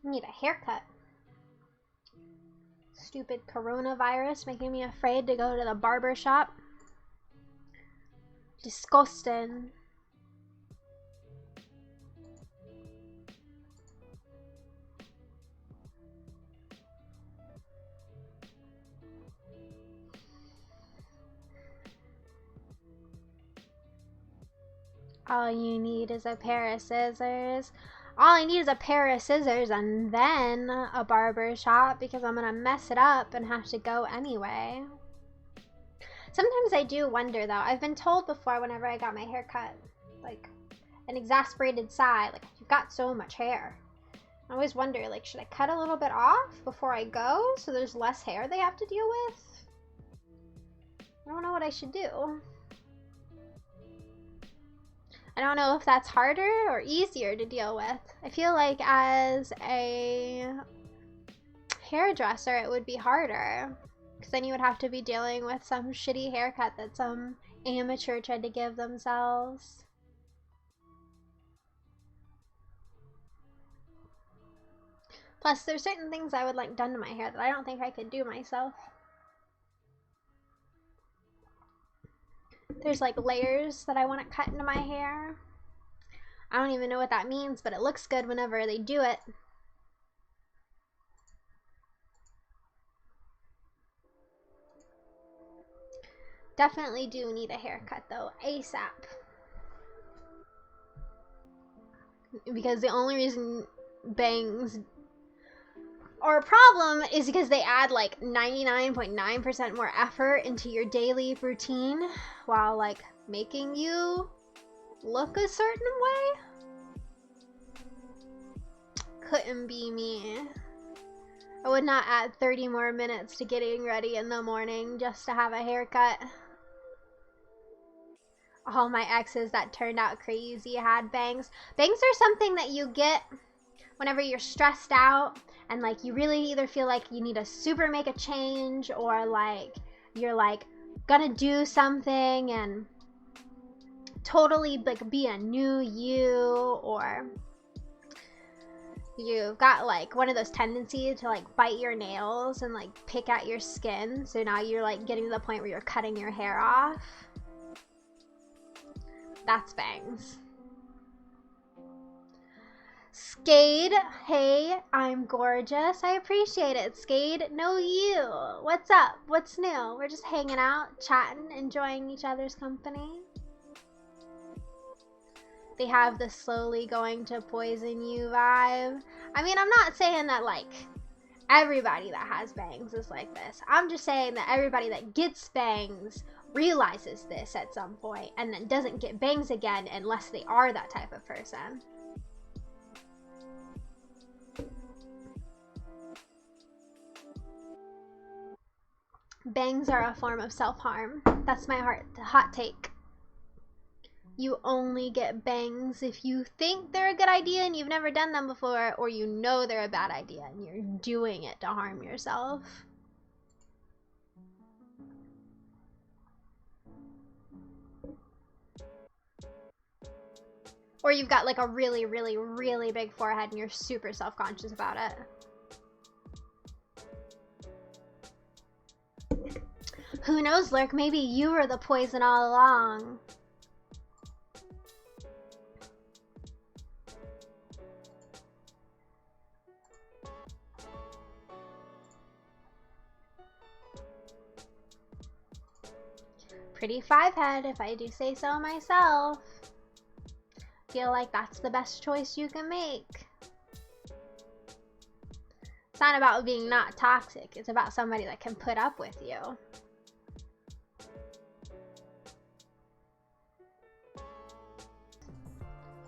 I need a haircut. Stupid coronavirus making me afraid to go to the barber shop. Disgusting. All you need is a pair of scissors. All I need is a pair of scissors and then a barber shop because I'm gonna mess it up and have to go anyway. Sometimes I do wonder though. I've been told before whenever I got my hair cut, like an exasperated sigh, like you've got so much hair. I always wonder, like, should I cut a little bit off before I go so there's less hair they have to deal with? I don't know what I should do. I don't know if that's harder or easier to deal with. I feel like as a hairdresser it would be harder because then you would have to be dealing with some shitty haircut that some amateur tried to give themselves. Plus there's certain things I would like done to my hair that I don't think I could do myself. There's like layers that I want to cut into my hair. I don't even know what that means, but it looks good whenever they do it. Definitely do need a haircut though, ASAP. Because the only reason bangs are a problem is because they add like 99.9% more effort into your daily routine while like making you look a certain way. Couldn't be me. I would not add 30 more minutes to getting ready in the morning just to have a haircut. All my exes that turned out crazy had bangs. Bangs are something that you get whenever you're stressed out and like you really either feel like you need to super make a change or like you're like gonna do something and totally like be a new you, or you've got like one of those tendencies to like bite your nails and like pick at your skin, so now you're like getting to the point where you're cutting your hair off. That's bangs. Skade, hey, I'm gorgeous. I appreciate it. Skade, no you. What's up? What's new? We're just hanging out, chatting, enjoying each other's company. They have the slowly going to poison you vibe. I mean, I'm not saying that like everybody that has bangs is like this. I'm just saying that everybody that gets bangs realizes this at some point and then doesn't get bangs again unless they are that type of person. Bangs are a form of self-harm. That's my hot take. You only get bangs if you think they're a good idea and you've never done them before, or you know they're a bad idea and you're doing it to harm yourself. Or you've got like a really, really, really big forehead and you're super self-conscious about it. Who knows, Lurk? Maybe you were the poison all along. Pretty five-head, if I do say so myself. Feel like that's the best choice you can make. It's not about being not toxic. It's about somebody that can put up with you.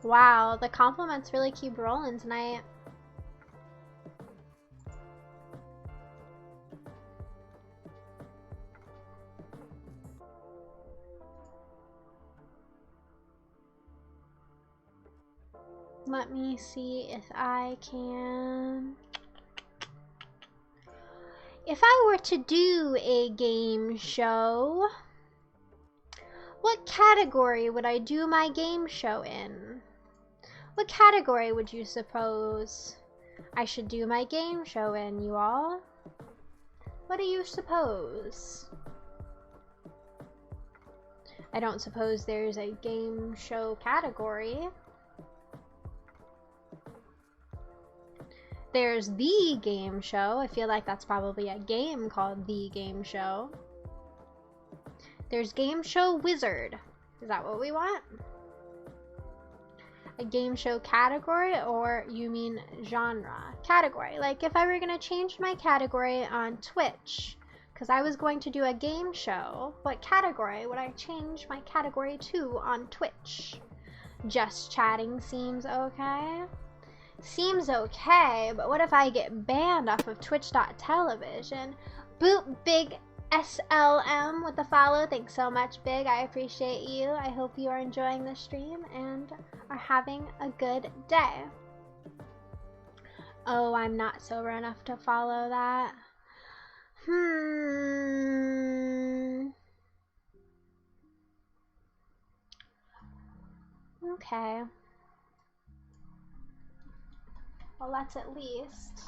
Wow, the compliments really keep rolling tonight. Let me see if I can... If I were to do a game show, what category would I do my game show in? What category would you suppose I should do my game show in, you all? What do you suppose? I don't suppose there's a game show category. There's the game show. I feel like that's probably a game called The Game Show. There's Game Show Wizard. Is that what we want? A game show category, or you mean genre? Category. Like if I were gonna change my category on Twitch, because I was going to do a game show, what category would I change my category to on Twitch? Just chatting seems okay. Seems okay, but what if I get banned off of twitch.television? Boop Big SLM with the follow. Thanks so much, Big. I appreciate you. I hope you are enjoying the stream and are having a good day. Oh, I'm not sober enough to follow that. Okay. Well, let's at least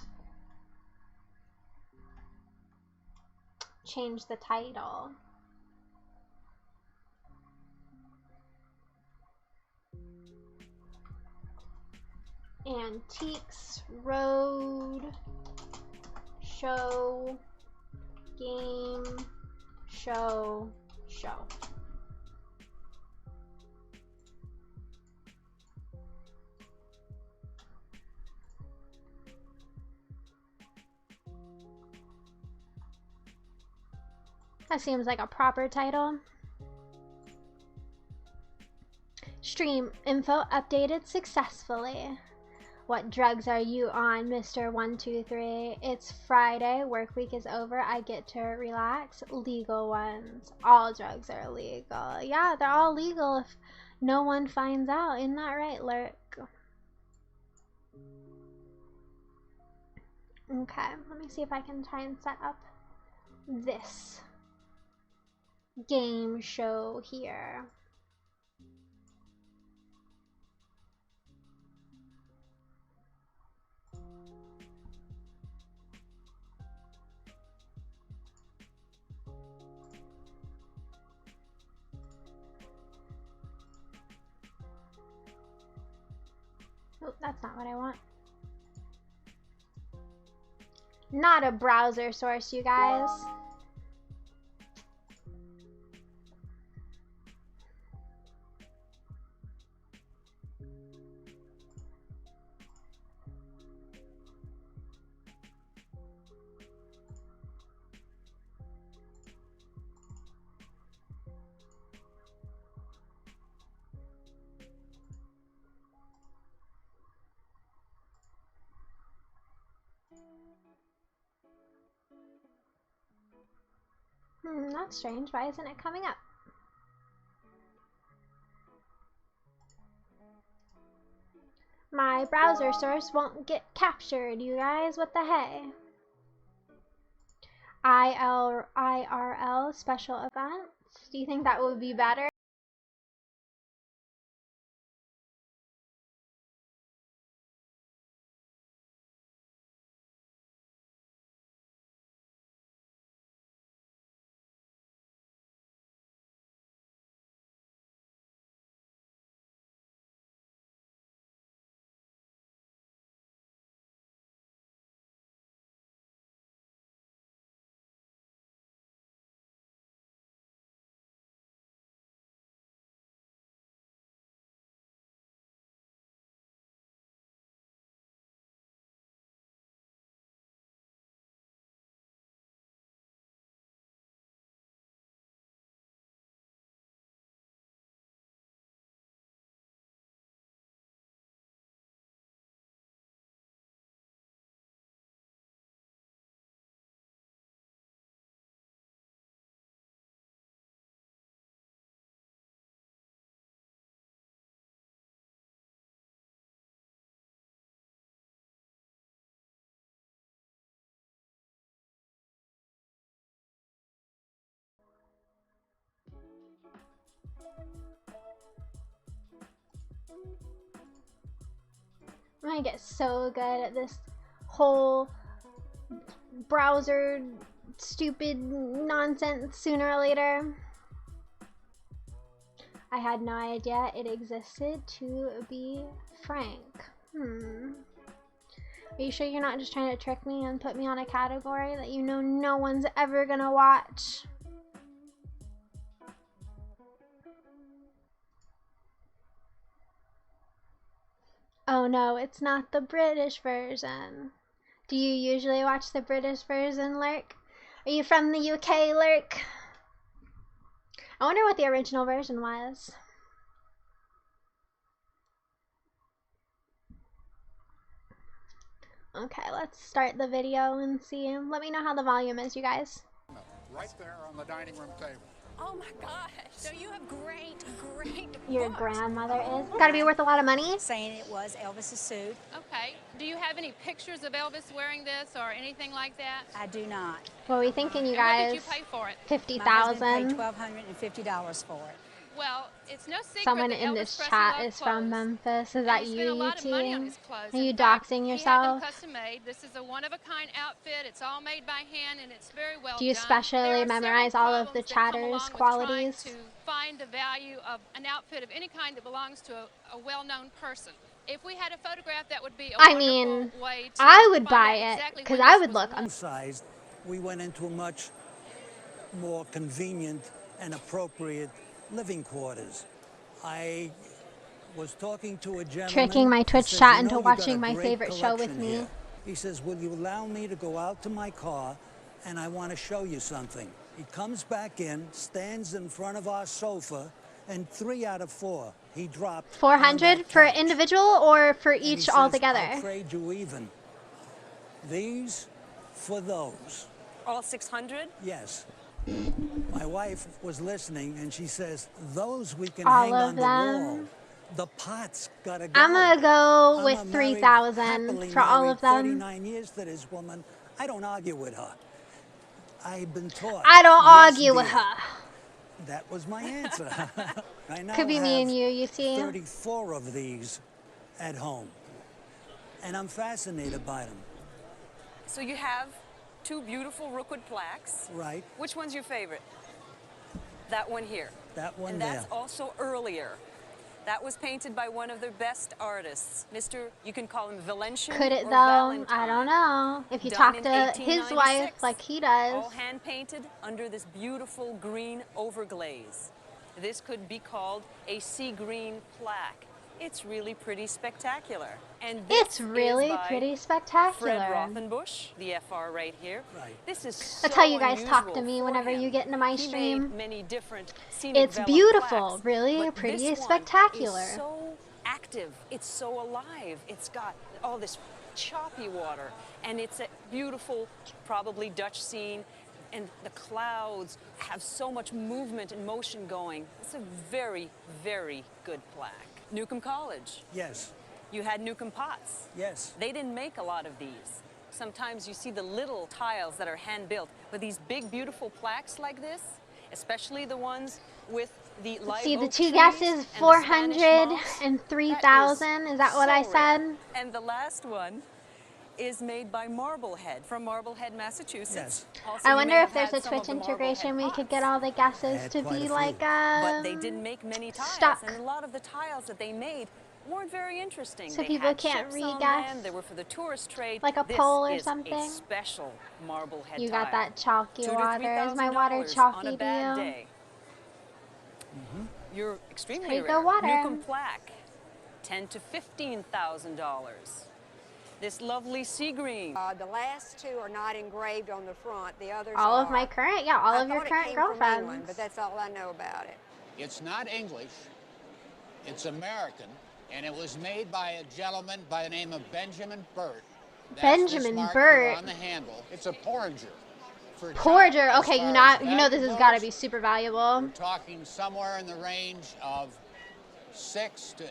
change the title. Antiques Road Show Game Show. That seems like a proper title. Stream info updated successfully. What drugs are you on, Mr. 123? It's Friday, work week is over, I get to relax. Legal ones. All drugs are legal. Yeah, they're all legal if no one finds out. Isn't that right, Lurk? Okay, let me see if I can try and set up this game show here. Oh, that's not what I want. Not a browser source, you guys. That's strange. Why isn't it coming up? My browser source won't get captured, you guys. What the hey? IRL special events? Do you think that would be better? I'm gonna get so good at this whole browser stupid nonsense sooner or later. I had no idea it existed, to be frank. Are you sure you're not just trying to trick me and put me on a category that you know no one's ever gonna watch? Oh no, it's not the British version. Do you usually watch the British version, Lurk? Are you from the UK, Lurk? I wonder what the original version was. Okay, let's start the video and see. Let me know how the volume is, you guys. Right there on the dining room table. Oh my gosh. So you have great Your books. grandmother is. Gotta be worth a lot of money. Saying it was Elvis's suit. Okay. Do you have any pictures of Elvis wearing this or anything like that? I do not. What are we thinking, you And guys? what did you pay for it? My husband $50,000. paid $1,250 for it. Well, it's no secret Someone that in Elvis this Presley chat loved is from clothes. Memphis. Is And that he you, spent a lot of money on UT? his clothes. Are you In fact, doxing He yourself? had them custom made. This is a one-of-a-kind outfit. It's all made by hand and it's very well Do you done. specially There are memorize several all of the problems that come chatter's along with qualities? trying to find the value of an outfit of any kind that belongs to a well-known person. If we had a photograph, that would be a wonderful way to I would find buy out it exactly because when I this would was look. worn. Downsized, we went into a much more convenient and appropriate living quarters. I was talking to a gentleman. Tricking my who Twitch says, chat "You into know, you got watching a my great favorite show with collection me." here." He says, "Will you allow me to go out to my car and I want to show you something?" He comes back in, stands in front of our sofa, and 3 out of 4 he dropped. 400 for individual or for And he each says, altogether? "I'll trade you even. These for those." All 600? Yes. My wife was listening and she says, "Those we can All hang of on the wall. them? The pot's gotta go." I'm gonna go I'm with a married, 3,000 happily for all married of them. 39 years to this woman. I don't argue with her. I've been taught. I don't Yes, argue with dear. her. That was my answer. I now Could be me and have you, UT. 34 of these at home. And I'm fascinated by them. So you have 2 beautiful Rookwood plaques. Right. Which one's your favorite? That one here. That one And there. that's also earlier. That was painted by one of their best artists, Mr. You can call him Valentian. Could it or though? Valentine. I don't know. If you Done talk in to his 1896. wife like he does. All hand painted under this beautiful green overglaze. This could be called a sea green plaque. It's really pretty spectacular. And this It's really is by pretty Fred spectacular. Rothenbush, the FR right here. Right. This is so That's how you guys talk to unusual me for whenever him. you get into my He stream. made many different scenic It's vellum beautiful, plaques, really but pretty this one spectacular. is so active. It's so alive. It's got all this choppy water, and it's a beautiful, probably Dutch scene. And the clouds have so much movement and motion going. It's a very, very good plaque. Newcomb College. Yes. You had Newcomb pots. Yes. They didn't make a lot of these. Sometimes you see the little tiles that are hand-built, but these big, beautiful plaques like this, especially the ones with the live See, the oak two trees guesses, and the 400 Spanish moss, and that 3,000. Is that what I so rare. said? And the last one is made by Marblehead from Marblehead, Massachusetts. Yes. Also, I you wonder may if have there's had a some of Twitch the integration we Marblehead could get pots. all the guesses had to quite a be few. like, But they didn't make many tiles, stuck. and a lot of the tiles that they made weren't very interesting. So They people had can't ships on re-guess? them, they were for the tourist trade. Like a This pole or is something? a special Marblehead You tile. got that chalky $2,000 to water. Is my water $3,000 on chalky a to bad you? day. You're extremely Pretty rare. good water. Newcomb plaque, $10,000 to $15,000. This lovely sea green. The last 2 are not engraved on the front. The others All are. of my current, yeah, all I of your thought it current came from England, girlfriends. but that's all I know about it. It's not English. It's American, and it was made by a gentleman by the name of Benjamin Burt. That's Benjamin this mark Burt. here on the handle. It's a porringer. For Porger. giant, as Okay, far as you know this has got to be valuables, super valuable. We're talking somewhere in the range of $6,000 to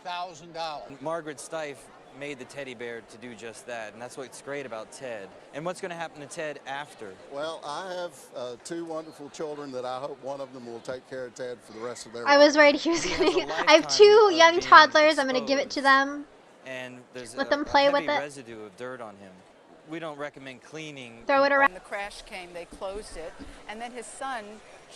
$8,000. Margaret Steiff made the teddy bear to do just that, and that's what's great about Ted. And what's going to happen to Ted after? Well, I have 2 wonderful children that I hope one of them will take care of Ted for the rest of their I life. was worried he was going to. I have 2 young toddlers. I'm going to give it to them. And there's Let them play with heavy it. residue of dirt on him. We don't recommend cleaning. Throw it around. When the crash came, they closed it, and then his son,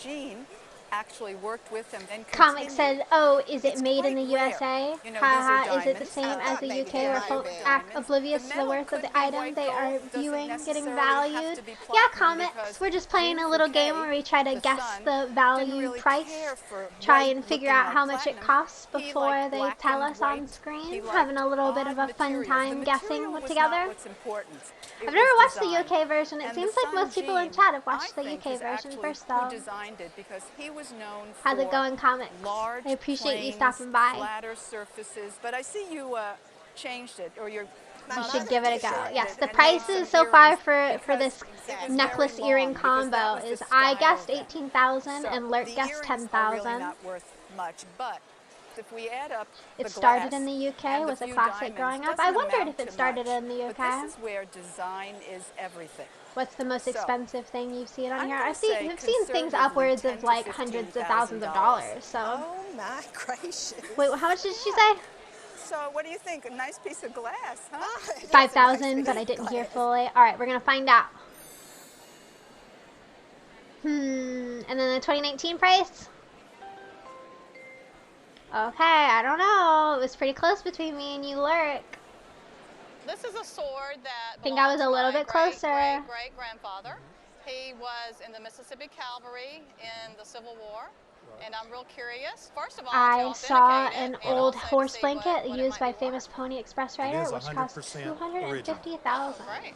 Gene, actually worked with him and Comic said, "Oh, is it It's made in the quite rare. USA? You know, Haha, these are is it the diamonds. same as the Maybe UK they're where not folks real act diamonds. oblivious The to the metal worth of could the be item white they are gold, doesn't viewing getting necessarily have valued?" to be Yeah, platinum comics. because We're just playing a Gene little Fouquet, game where we try to the guess son, the didn't value really price, care for try white and figure looking out like how much it platinum. costs He before liked they black tell and us on white. screen. He liked Having a little bit of a odd fun materials. time The guessing material was together. not what's important. It I've never was watched design. the UK version. It And seems the like son, most people in Gene, chat have watched I the think, UK is version actually first, who though. designed it because he was known How's it for going, comics? large I appreciate you planes, stopping by. flatter surfaces. But I see you changed it, or you're. You should give it a go. Yes, the prices so far for this necklace earring combo is I guessed 18,000 and Lurk guessed 10,000. Really not worth much, but if we add up it started in the UK, was a classic growing up. I wondered if it started in the UK. But this is where design is everything. What's the most expensive thing you've seen on here? I've say seen things upwards of like hundreds of thousands of dollars. So. Oh my gracious! Wait, how much did she say? So what do you think? A nice piece of glass, huh? 5,000, but I didn't hear fully. All right, we're gonna find out. And then the 2019 price. Okay, I don't know. It was pretty close between me and you, Lurk. This is a sword that I think I was a little bit closer. Great grandfather. He was in the Mississippi Cavalry in the Civil War. And I'm real curious. First of all, I saw an old horse blanket used by famous Pony Express rider, which cost $250,000.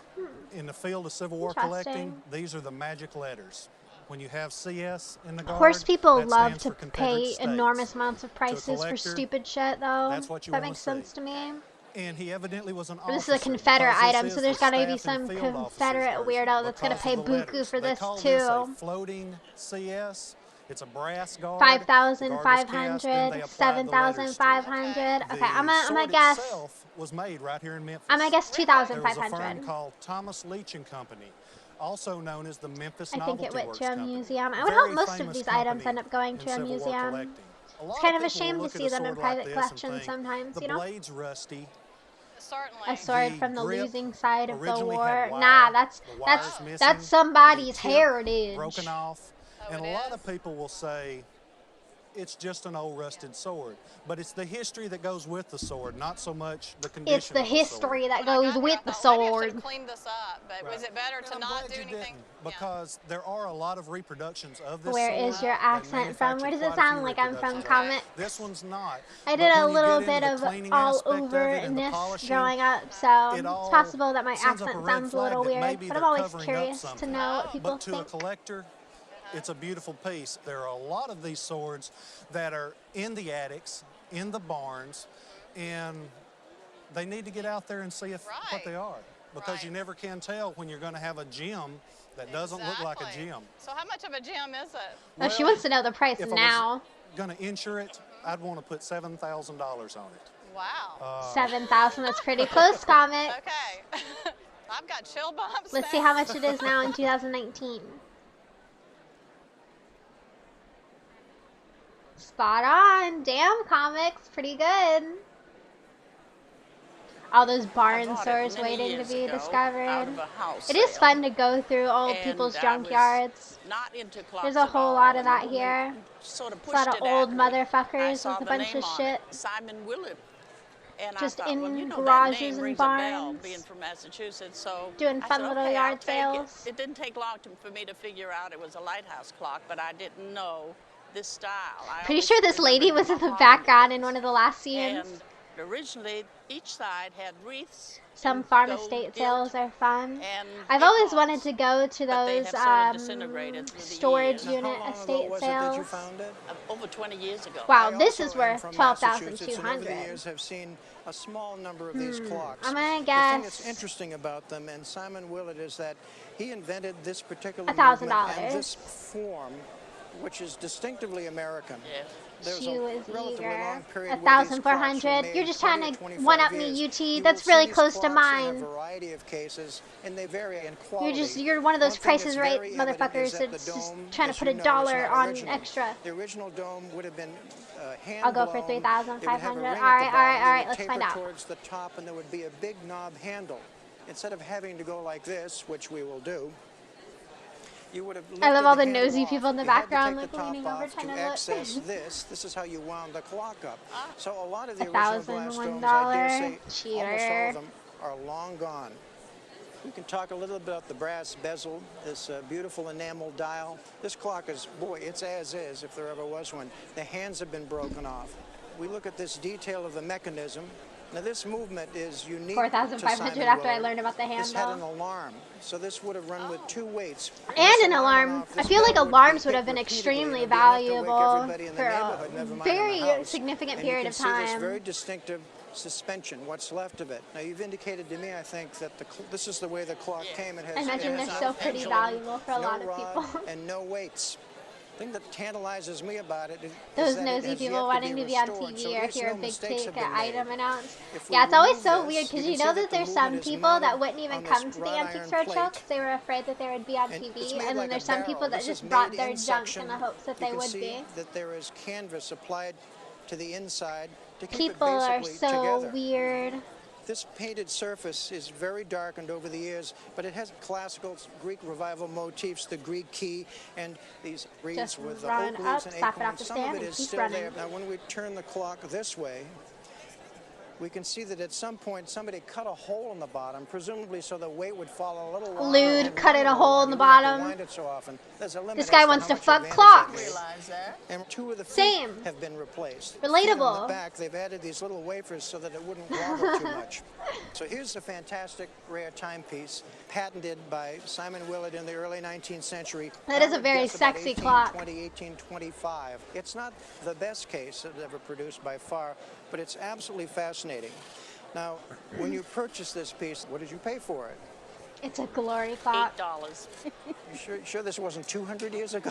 In the field of Civil War collecting, these are the magic letters. When you have CS in the guard, horse people that love stands to for Confederate pay States. enormous amounts of prices for collector, stupid shit, though. that's what you that wanna makes sense to me. And he evidently was an But this officer. is a Confederate because this item, is so there's the got to be staff and some field Confederate officers weirdo that's going to because pay of the buku letters. for They this, call too. this a floating CS. It's a brass guard. 5,500, 7,500. Okay, I'm gonna guess. Was made right here in Memphis. I'm gonna guess There was a 2,500. firm called Thomas Leach and Company, also known as the Memphis I think it Novelty went Works to a Company. museum. I would Very hope most of famous these items company end up going in to a Civil War museum. collecting. A lot It's kind of a people will shame to look at see them in sword like private this and collections think, sometimes, the you know? blade's rusty. Certainly. A sword The from the grip losing side of the originally war. had wire, Nah, the wire's missing, that's somebody's the tip heritage. broken off. And a lot of people will say it's just an old rusted sword, but it's the history that goes with the sword, not so much the condition. It's the of history sword. that goes with the Maybe I should sword. have cleaned this up, but Right. was it better to I'm not glad do you anything? didn't, because there are a lot of reproductions of this Where sword. is your They accent from? Where does it manufacture sound like I'm from, reproductions of it. comics? This one's not. I But did a when you little get bit into of the cleaning all aspect of it and the overness polishing, growing up, so it all it's possible that my sends up accent a red sounds a little flag that weird, maybe but I'm they're always covering up curious to something. know what people But to think. a collector, it's a beautiful piece. There are a lot of these swords that are in the attics, in the barns, and they need to get out there and see what they are, because you never can tell when you're going to have a gem that doesn't look like a gem. So how much of a gem is it? Oh, she wants to know the price if now. I was going to insure it, I'd want to put $7,000 on it. Wow. 7,000. That's pretty close, comic. Okay. I've got chill bumps. Let's see how much it is now in 2019. Spot on. Damn, comics. Pretty good. All those barn stores waiting to be discovered. It is fun to go through old people's junkyards. There's a whole lot of that here. Sort of It's a lot of old motherfuckers with a bunch of shit. Simon Willett. And just I thought, in well, you know, garages that name and rings a bell, barns. being from Massachusetts, so Doing I fun said, little okay, yard I'll take sales. It didn't take long for me to figure out it was a lighthouse clock, but I didn't know this style. Pretty sure this lady was in the background in one of the last scenes. And originally, each side had wreaths. Some farm estate sales are fun. I've always wanted to go to those storage unit estate sales. Over 20 years ago. Wow, this is worth $12,200. Over the years, have seen a small number of these clocks. I'm gonna The guess thing that's interesting about them, and Simon Willett, is that he invented this particular $1,000. movement and this form which is distinctively American. Yes. There's She a was relatively eager. long period where these clocks were 1,400. made You're just 20 trying or to 25 one-up me, years. UT. You That's will really see close these to clocks in a mine. variety of cases, and they vary in quality. You're one of those One thing Prices that's Right very evident motherfuckers is that that's the just dome, trying to as put you a know, is dollar not on original. extra. The original dome would have been hand I'll go for blown. 3,500. It would have a ring All at the right, all right, bottom. all It right. would Let's find taper out. towards the top, and there would be a big knob handle. Instead of having to go like this, which we will do, you would have I love lifted all the handle nosy off. people in the You had to background, take like the top leaning over off trying to to access look. this. This is how you wound the clock up. So a lot of the original glass $1,001. domes, I dare say, almost all Cheater. of them are long gone. We can talk a little bit about the brass bezel, this beautiful enamel dial. This clock is, boy, it's as is if there ever was one. The hands have been broken off. We look at this detail of the mechanism. Now this movement is unique to 4,500 Simon after I Willard. learned about the This had an handle. alarm, so this would have run with 2 weights. And an alarm. I feel like alarms would have been extremely valuable for a very significant period of And you can see this time. very distinctive suspension, what's left of it. Now you've indicated to me, I think, that this is the way the clock came. It has, I imagine they're so pretty valuable for a lot of people. And no weights. The thing that tantalizes me about it is Those that it nosy has people yet wanting to be on restored, so TV at or least hear a no big mistakes have ticket been made. item announced. If we Yeah, it's always remove so this, weird because you you can know see that the there's some movement is people that mounted wouldn't even on come this to the wrought Antiques iron Roadshow plate. because they were afraid that they would be on And TV. it's And made then like there's a some barrel. people that This just is brought made their in junk section. in the hopes that You they can would see be. that there is canvas applied to the inside to keep People it are basically so together. weird. This painted surface is very darkened over the years, but it has classical Greek revival motifs, the Greek key, and these reeds Just with the run oak leaves up, and slap it off acorns. the Some of stand, it and is keep still running. there. Now, when we turn the clock this way, we can see that at some point somebody cut a hole in the bottom, presumably so the weight would fall a little longer. Lewd and cut run it a little hole in longer. the You wouldn't have to bottom. wind it so often. There's a limit This as guy to wants how to much fuck advantage clocks. it made. Realize that. And 2 of the feet Same. have been replaced. Relatable. On the back, they've added these little wafers so that it wouldn't wobble too much. So here's a fantastic rare timepiece, patented by Simon Willard in the early 19th century. That is a I would very guess about sexy clock. 1825. It's not the best case that ever produced by far, but it's absolutely fascinating. Now, when you purchased this piece, what did you pay for it? It's a glory clock. $8. You sure this wasn't 200 years ago?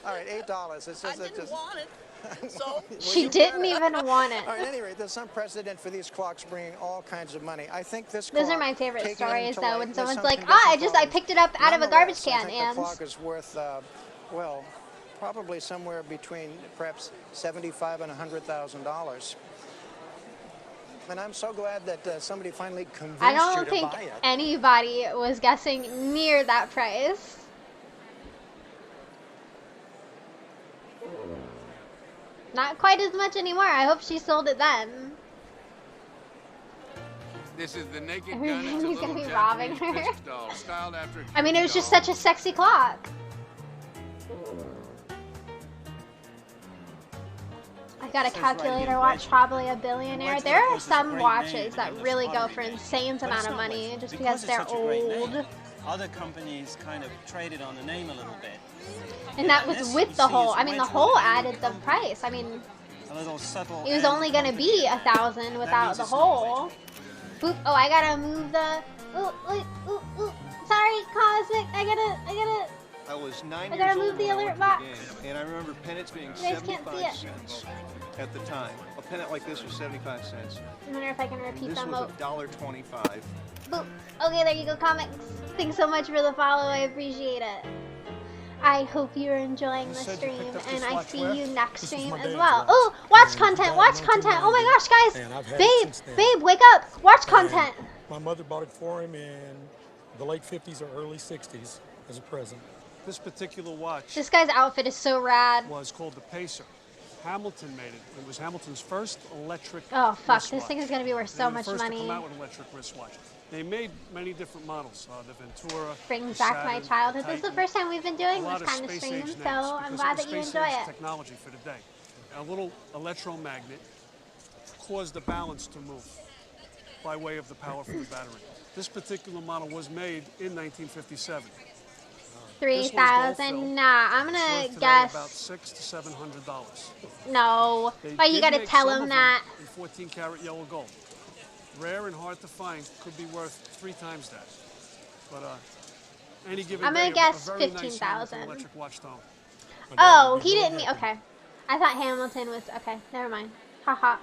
All right, $8. It's I didn't want it. So She didn't even want it. All right, at any rate, there's some precedent for these clocks bringing all kinds of money. I think this Those clock, are my favorite taken stories, into though, light, when there's someone's some like, condition I problems. picked it up out of a garbage Nonetheless, can, I think and the clock is worth, well, probably somewhere between perhaps $75,000 and $100,000. And I'm so glad that somebody finally convinced I you don't to think buy it. anybody was guessing near that price. Not quite as much anymore. I hope she sold it then. This is the Naked Gun. It's a Everybody's little gonna be robbing Japanese her. bisque doll, styled after a I mean, it was Cuban just doll. such a sexy clock. I got a calculator watch, probably a billionaire. There are some watches that really go for insane amount of money just because they're old. Other companies kind of traded on the name a little bit. And that was with the hole. I mean, the hole added the price. I mean, A little subtle. it was only gonna be 1,000 without the hole. Boop. Oh, I gotta move the. Ooh. Sorry, Cosmic. I gotta. I was 9 I years gotta old move the when I alert went to box. the game, and I remember pennants being You guys can't see 75 it. cents at the time. A pennant like this was 75 cents. I wonder if I can repeat This them. was Oh, $1.25. boop. Okay, there you go, comics. Thanks so much for the follow. I appreciate it. I hope you're enjoying the stream, and I see you next stream as well. Oh, watch content, watch content. Oh my gosh, guys. Babe, wake up. Watch content. My mother bought it for him in the late 50s or early 60s as a present. This particular watch This guy's outfit is so rad. was called the Pacer. Hamilton made it. It was Hamilton's first electric Oh, fuck. This wristwatch. thing is going to be worth so They were much the first money. to come out with an electric wristwatch. They made many different models. The Ventura, Brings the back my Saturn, childhood. the This is the Titan. first time we've been A doing lot this kind of space stream, age so names I'm because glad it was that you space enjoy age it. technology for the day. A little electromagnet caused the balance to move by way of the power from the battery. This particular model was made in 1957. 3,000. Nah, I'm It's gonna worth today guess. about $600 to $700. No. They Why you did gotta make tell some him of that? them in 14 karat yellow gold. Rare and hard to find, could be worth 3 times that. But any given I'm day, gonna guess a very nice 15,000. electric watch tone. Oh, he didn't mean. Okay, I thought Hamilton was. Okay, never mind. Haha.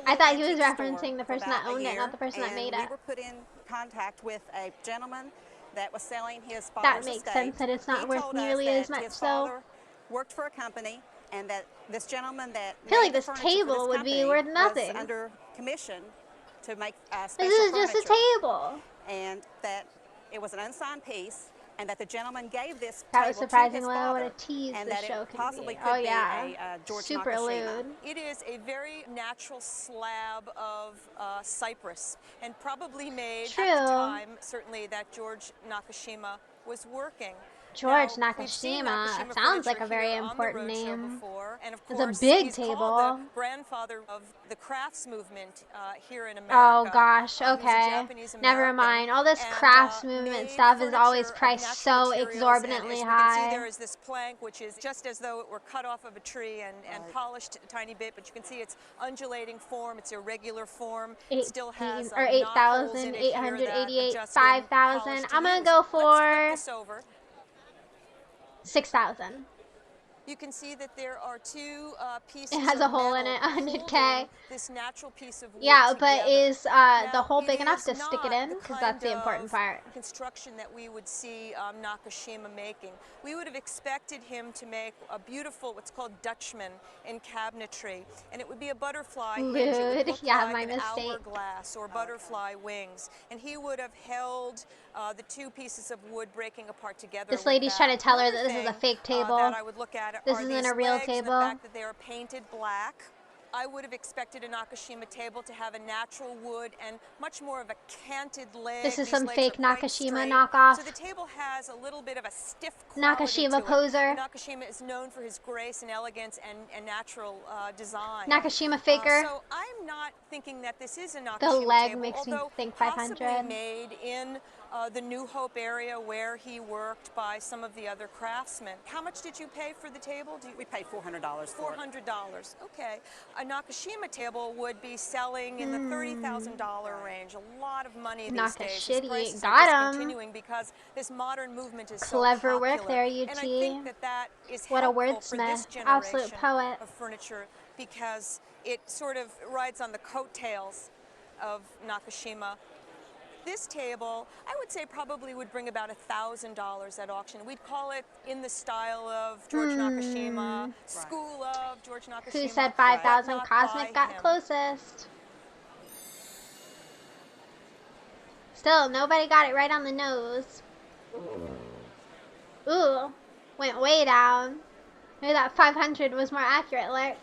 I thought he was referencing the person that owned it, not the person that made it. We were put in contact with a gentleman that was selling his That father's makes estate. sense that it's not worth nearly as much, his though. father worked for a company, and that this gentleman that I feel like made the this furniture for table this would be company worth was nothing. under commission to make special This is furniture. just a table. And that it was an unsigned piece, and that the gentleman gave this That was table to surprising his what father, a tease and this that show it can possibly be. could Oh be yeah, a George super Nakashima. lewd. It is a very natural slab of cypress, and probably made True. at the time, certainly, that George Nakashima was working. George Now, we've seen Nakashima sounds like a very here on the important roadshow name. before, and of It's course, a big he's table. called the grandfather of the crafts movement here in America. Oh gosh, He's a okay. Japanese Never American, mind. All this and, crafts movement made stuff is always furniture of priced natural so materials, exorbitantly and as we can see, high. there is this plank, which is just as though it were cut off of a tree and polished a tiny bit, but you can see it's undulating form, it's irregular form, it still has 8,888, 5,000. I'm gonna go for 6,000. You can see that there are two pieces. It has a of hole in metal it, 100K. This natural piece of wood Yeah, together. but is Now, the hole big it enough is to stick it not in? the Because that's the kind important of part. construction that we would see Nakashima making. We would have expected him to make a beautiful, what's called Dutchman in cabinetry, and it would be a butterfly hinge. It would Lewd. look Yeah, like my an mistake. hourglass or butterfly wings, and he would have held the two pieces of wood breaking apart together. This lady's trying to tell her that this is a fake table. That I would look at This are isn't these a real legs and table. the fact that they are painted black. I would have expected a Nakashima table to have a natural wood and much more of a canted leg. This is These some legs fake are quite Nakashima straight. knockoff. So the table has a little bit of a stiff quality Nakashima to poser. it. Nakashima is known for his grace and elegance and natural design. Nakashima faker. So I'm not thinking that this is a Nakashima The leg table, makes me although think possibly 500. made in the New Hope area where he worked by some of the other craftsmen. How much did you pay for the table? We paid $400 for it. $400, okay. A Nakashima table would be selling in the $30,000 range. A lot of money these days. His prices Got are just him. continuing because this modern movement is Clever so work popular. there, UT. And I think that that is What a helpful for this wordsmith. Absolute generation poet. of furniture because it sort of rides on the coattails of Nakashima. This table, I would say, probably would bring about $1,000 at auction. We'd call it in the style of George Nakashima, school of George Nakashima. Who said 5,000? Not Cosmic by got him. closest. Still, nobody got it right on the nose. Ooh, went way down. Maybe that 500 was more accurate, Lark.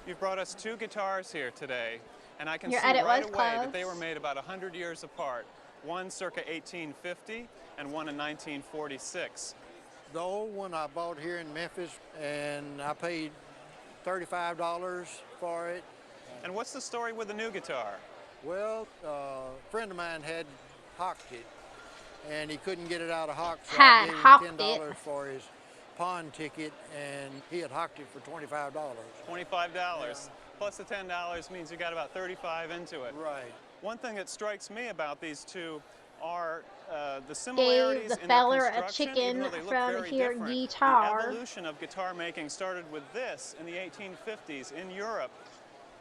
You've brought us two guitars here today, and I can Your see edit right was away that close. they were made about 100 years apart. One circa 1850 and one in 1946. The old one I bought here in Memphis, and I paid $35 for it. And what's the story with the new guitar? Well, a friend of mine had hocked it, and he couldn't get it out of hock, so Had I gave hocked him it. $10 for his pawn ticket, and he had hocked it for $25. $25. Plus the $10 means you got about 35 into it. Right. One thing that strikes me about these two are the similarities Gave the in feller their a construction, chicken even though they look from very here different. guitar. The evolution of guitar making started with this in the 1850s in Europe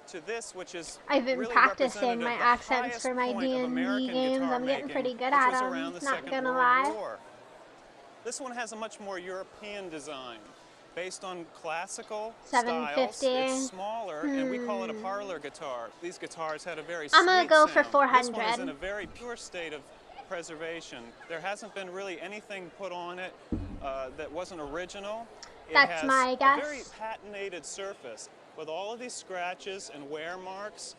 to this, which is I've been really practicing representative my of the accents highest for my point of D&D American games. guitar I'm getting making, pretty good which at was them. around the Not Second gonna World lie. War. This one has a much more European design. Based on classical styles, 750. it's smaller, and we call it a parlor guitar. These guitars had a very I'm gonna sweet go for sound. 400. This one is in a very pure state of preservation. There hasn't been really anything put on it that wasn't original. That's it has my a guess. very patinated surface with all of these scratches and wear marks.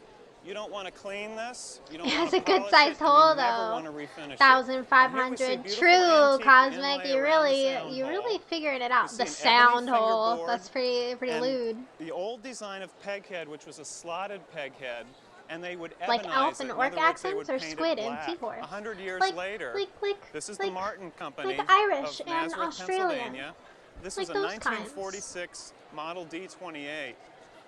You don't want to clean this. You don't It want has to a good polish sized it, and hole you never though. want to refinish it. 1,500. True, Cosmic. You really figuring it out. The sound hole. That's pretty lewd. The old design of peg head, which was a slotted peg head, and they would ebonize Like elf it. and In orc other words, they accents would or paint it squid and black. seahorse? 100 years Like- later, like- this is the Martin Company like Irish of and Nazareth, Australian. Pennsylvania. This Like is a those kinds. 1946 Model D28.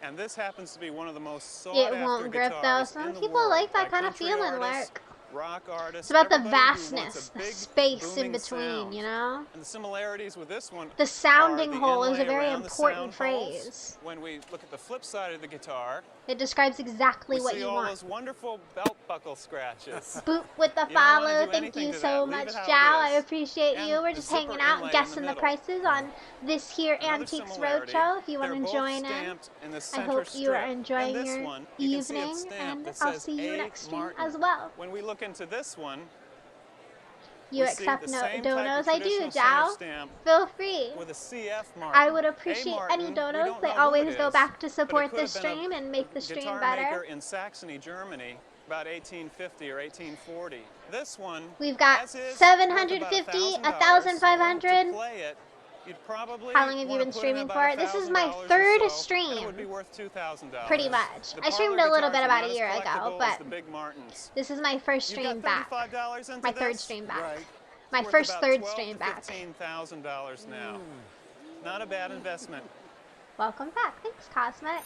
And this happens to be one of the most sought It after won't grip though. guitars Some in the people world like that by kind of country feeling, artists Lark. rock artists. It's about the everybody who wants vastness, a the big, space in booming between, sound. you know? And the similarities with this one The sounding are the hole is a inlay very around the important sound holes. phrase. When we look at the flip side of the guitar, It describes exactly we what see you all want. those wonderful belt buckle scratches. Boot with the You don't wanna follow. do Thank anything you to so that. Leave much, it how it Jal. I is. appreciate And you. We're the just zipper hanging out, inlay in guessing the the middle. prices on this here Another Antiques similarity, Roadshow. If you want they're to both join in, stamped in the I center hope you are strip. enjoying In this your one, you can see evening, it's stamped. and It I'll says see you A. next stream Martin. as well. When we look into this one, You we see accept the no same type donos? of I do, traditional center Jal. stamp Feel free. with a CF Martin. I would A. appreciate Martin, any we donos. don't They know who always it go is, back to but it support could this have been stream and make the stream guitar better. maker in Saxony, Germany, about 1850 or 1840. This one, We've got as is, 750, worth about $1,000. 1,500. To play it, you'd probably How long have you wanna been put in streaming about for? This is $1,000 my or third so, and stream. it would be worth $2,000. Pretty much. The I streamed parlor a little guitars bit are about not a as year ago, collectible but as the big Martins. this is my first You've stream got back. $35 into My third this? stream back. Right. My Worth first about third $12,000 stream to back. $15,000 now. Not a bad investment. Welcome back. Thanks, Cosmic.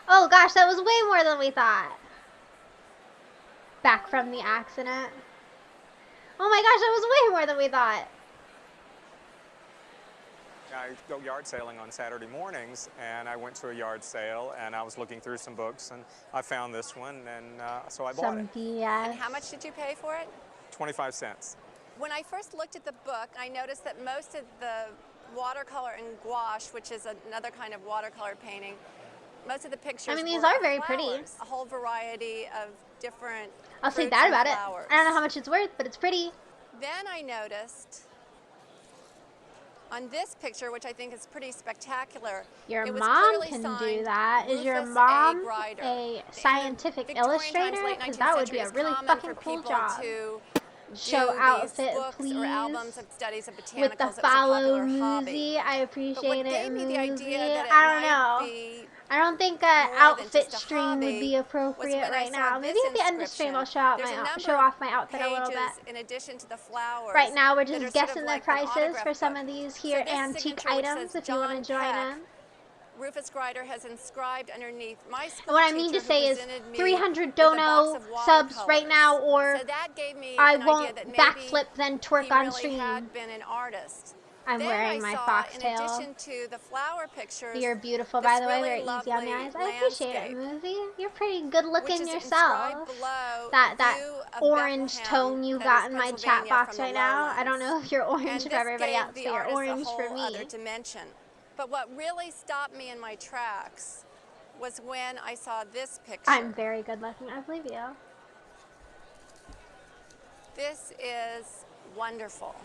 Oh gosh, that was way more than we thought. Back from the accident. Oh my gosh, that was way more than we thought. I go yard sailing on Saturday mornings, and I went to a yard sale, and I was looking through some books, and I found this one, and so I bought Some it. BS. And how much did you pay for it? 25 cents. When I first looked at the book, I noticed that most of the watercolor and gouache, which is another kind of watercolor painting, most of the pictures I mean, these were are of very pretty. flowers, a whole variety of different I'll say fruits that and about flowers. it. I don't know how much it's worth, but it's pretty. Then I noticed on this picture, which I think is pretty spectacular, Your it was mom clearly can signed do that. Is your Rufus A. mom Grider. a scientific Victorian illustrator? times, late Because 19th that would century, be a it's really common fucking for cool people job. to Show do outfit, these books please. or albums of studies of botanicals. With the It was a follow popular hobby. Muzi, I appreciate it. gave me the idea Muzi. that it I don't might know. be I don't think more an than outfit just a stream would hobby be appropriate was when I right saw now. Maybe this at the end of the stream I'll inscription. show off my outfit a little pages bit. in addition to the flowers. Right now we're that are just sort of guessing the like an prices for autograph some book. of these So here this antique signature, which items says if you want to John join Peck, in. Rufus Grider has inscribed underneath my school And what I mean teacher to say who is presented me 300 with a box dono of subs watercolors. right now, or So that gave me I an idea won't that maybe backflip then twerk he on really stream. had been an artist. I'm Then wearing I my saw, foxtail. in addition to the flower pictures, You're beautiful, by this the way. really Very easy on the lovely eyes. I appreciate it, landscape, Movie. You're pretty good which looking is yourself. inscribed below That view of orange Bethlehem, tone you've that got is in my chat Pennsylvania box from the right now. I lowlands. don't know if you're orange And for this everybody gave else, the but you're artist orange a whole for other me. dimension. But what really stopped me in my tracks was when I saw this picture. I'm very good looking. I believe you. This is wonderful.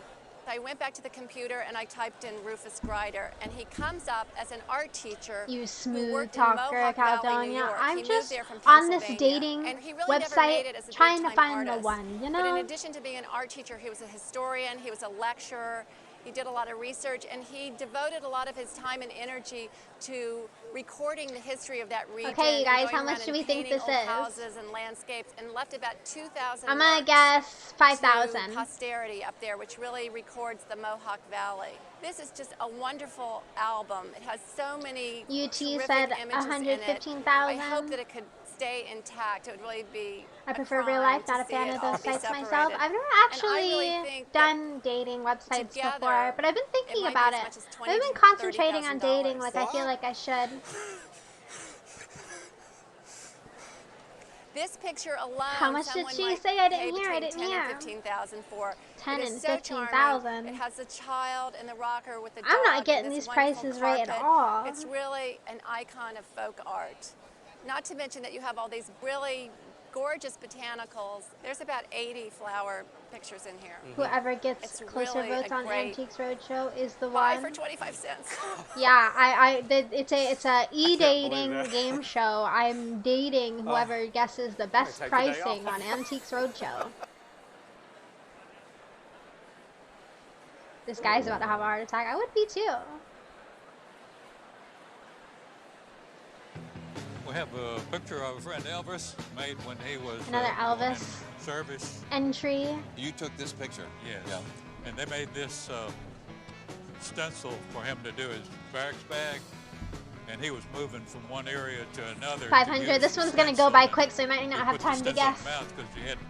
I went back to the computer and I typed in Rufus Grider, and he comes up as an art teacher You who smooth worked in talker, Mohawk Valley, New Caldonia. York. I'm He moved just there from on this Pennsylvania, dating and he really never made it as website a trying to big-time find artist. the one, you But in know? addition to being an art teacher, he was a historian, he was a lecturer, he did a lot of research, and he devoted a lot of his time and energy to recording the history of that region. Okay, you guys, and how going much around do and we think painting this old is? houses and landscapes, and left about 2,000 I'm gonna marks guess to 5,000. posterity up there, which really records the Mohawk Valley. This is just a wonderful album. It has so many UT terrific said images in it. 115,000. I hope that it could stay intact. It would really be I a prefer crime real life, to not a see fan it of all those be sites myself. separated. I've never And I actually really think done dating websites together, before, but I've been it thinking might be about as it. much as I've been $20,000 to concentrating on dating like I feel $30,000. like I should. This picture alone, How much did someone she might say? I pay didn't hear. I between didn't 10 hear. and 15,000 for. 10 It is and so charming. 15,000. It has a child in the rocker with the dog. I'm not and getting this these wonderful prices right at carpet. all. It's really an icon of folk art. Not to mention that you have all these really gorgeous botanicals. There's about 80 flower pictures in here. Whoever gets It's closer really votes a on great Antiques Roadshow is the buy one. for 25 cents. Yeah, it's a believe e-dating that. game show. I'm dating whoever guesses the best take the day pricing off. on Antiques Roadshow. This guy's about to have a heart attack. I would be too. We have a picture of a friend Elvis made when he was Another going in Elvis service. entry. You took this picture? Yes. Yeah. And they made this stencil for him to do his barracks bag. and he was moving from one area to another. 500. This one's gonna go by quick, so I might not have time to guess.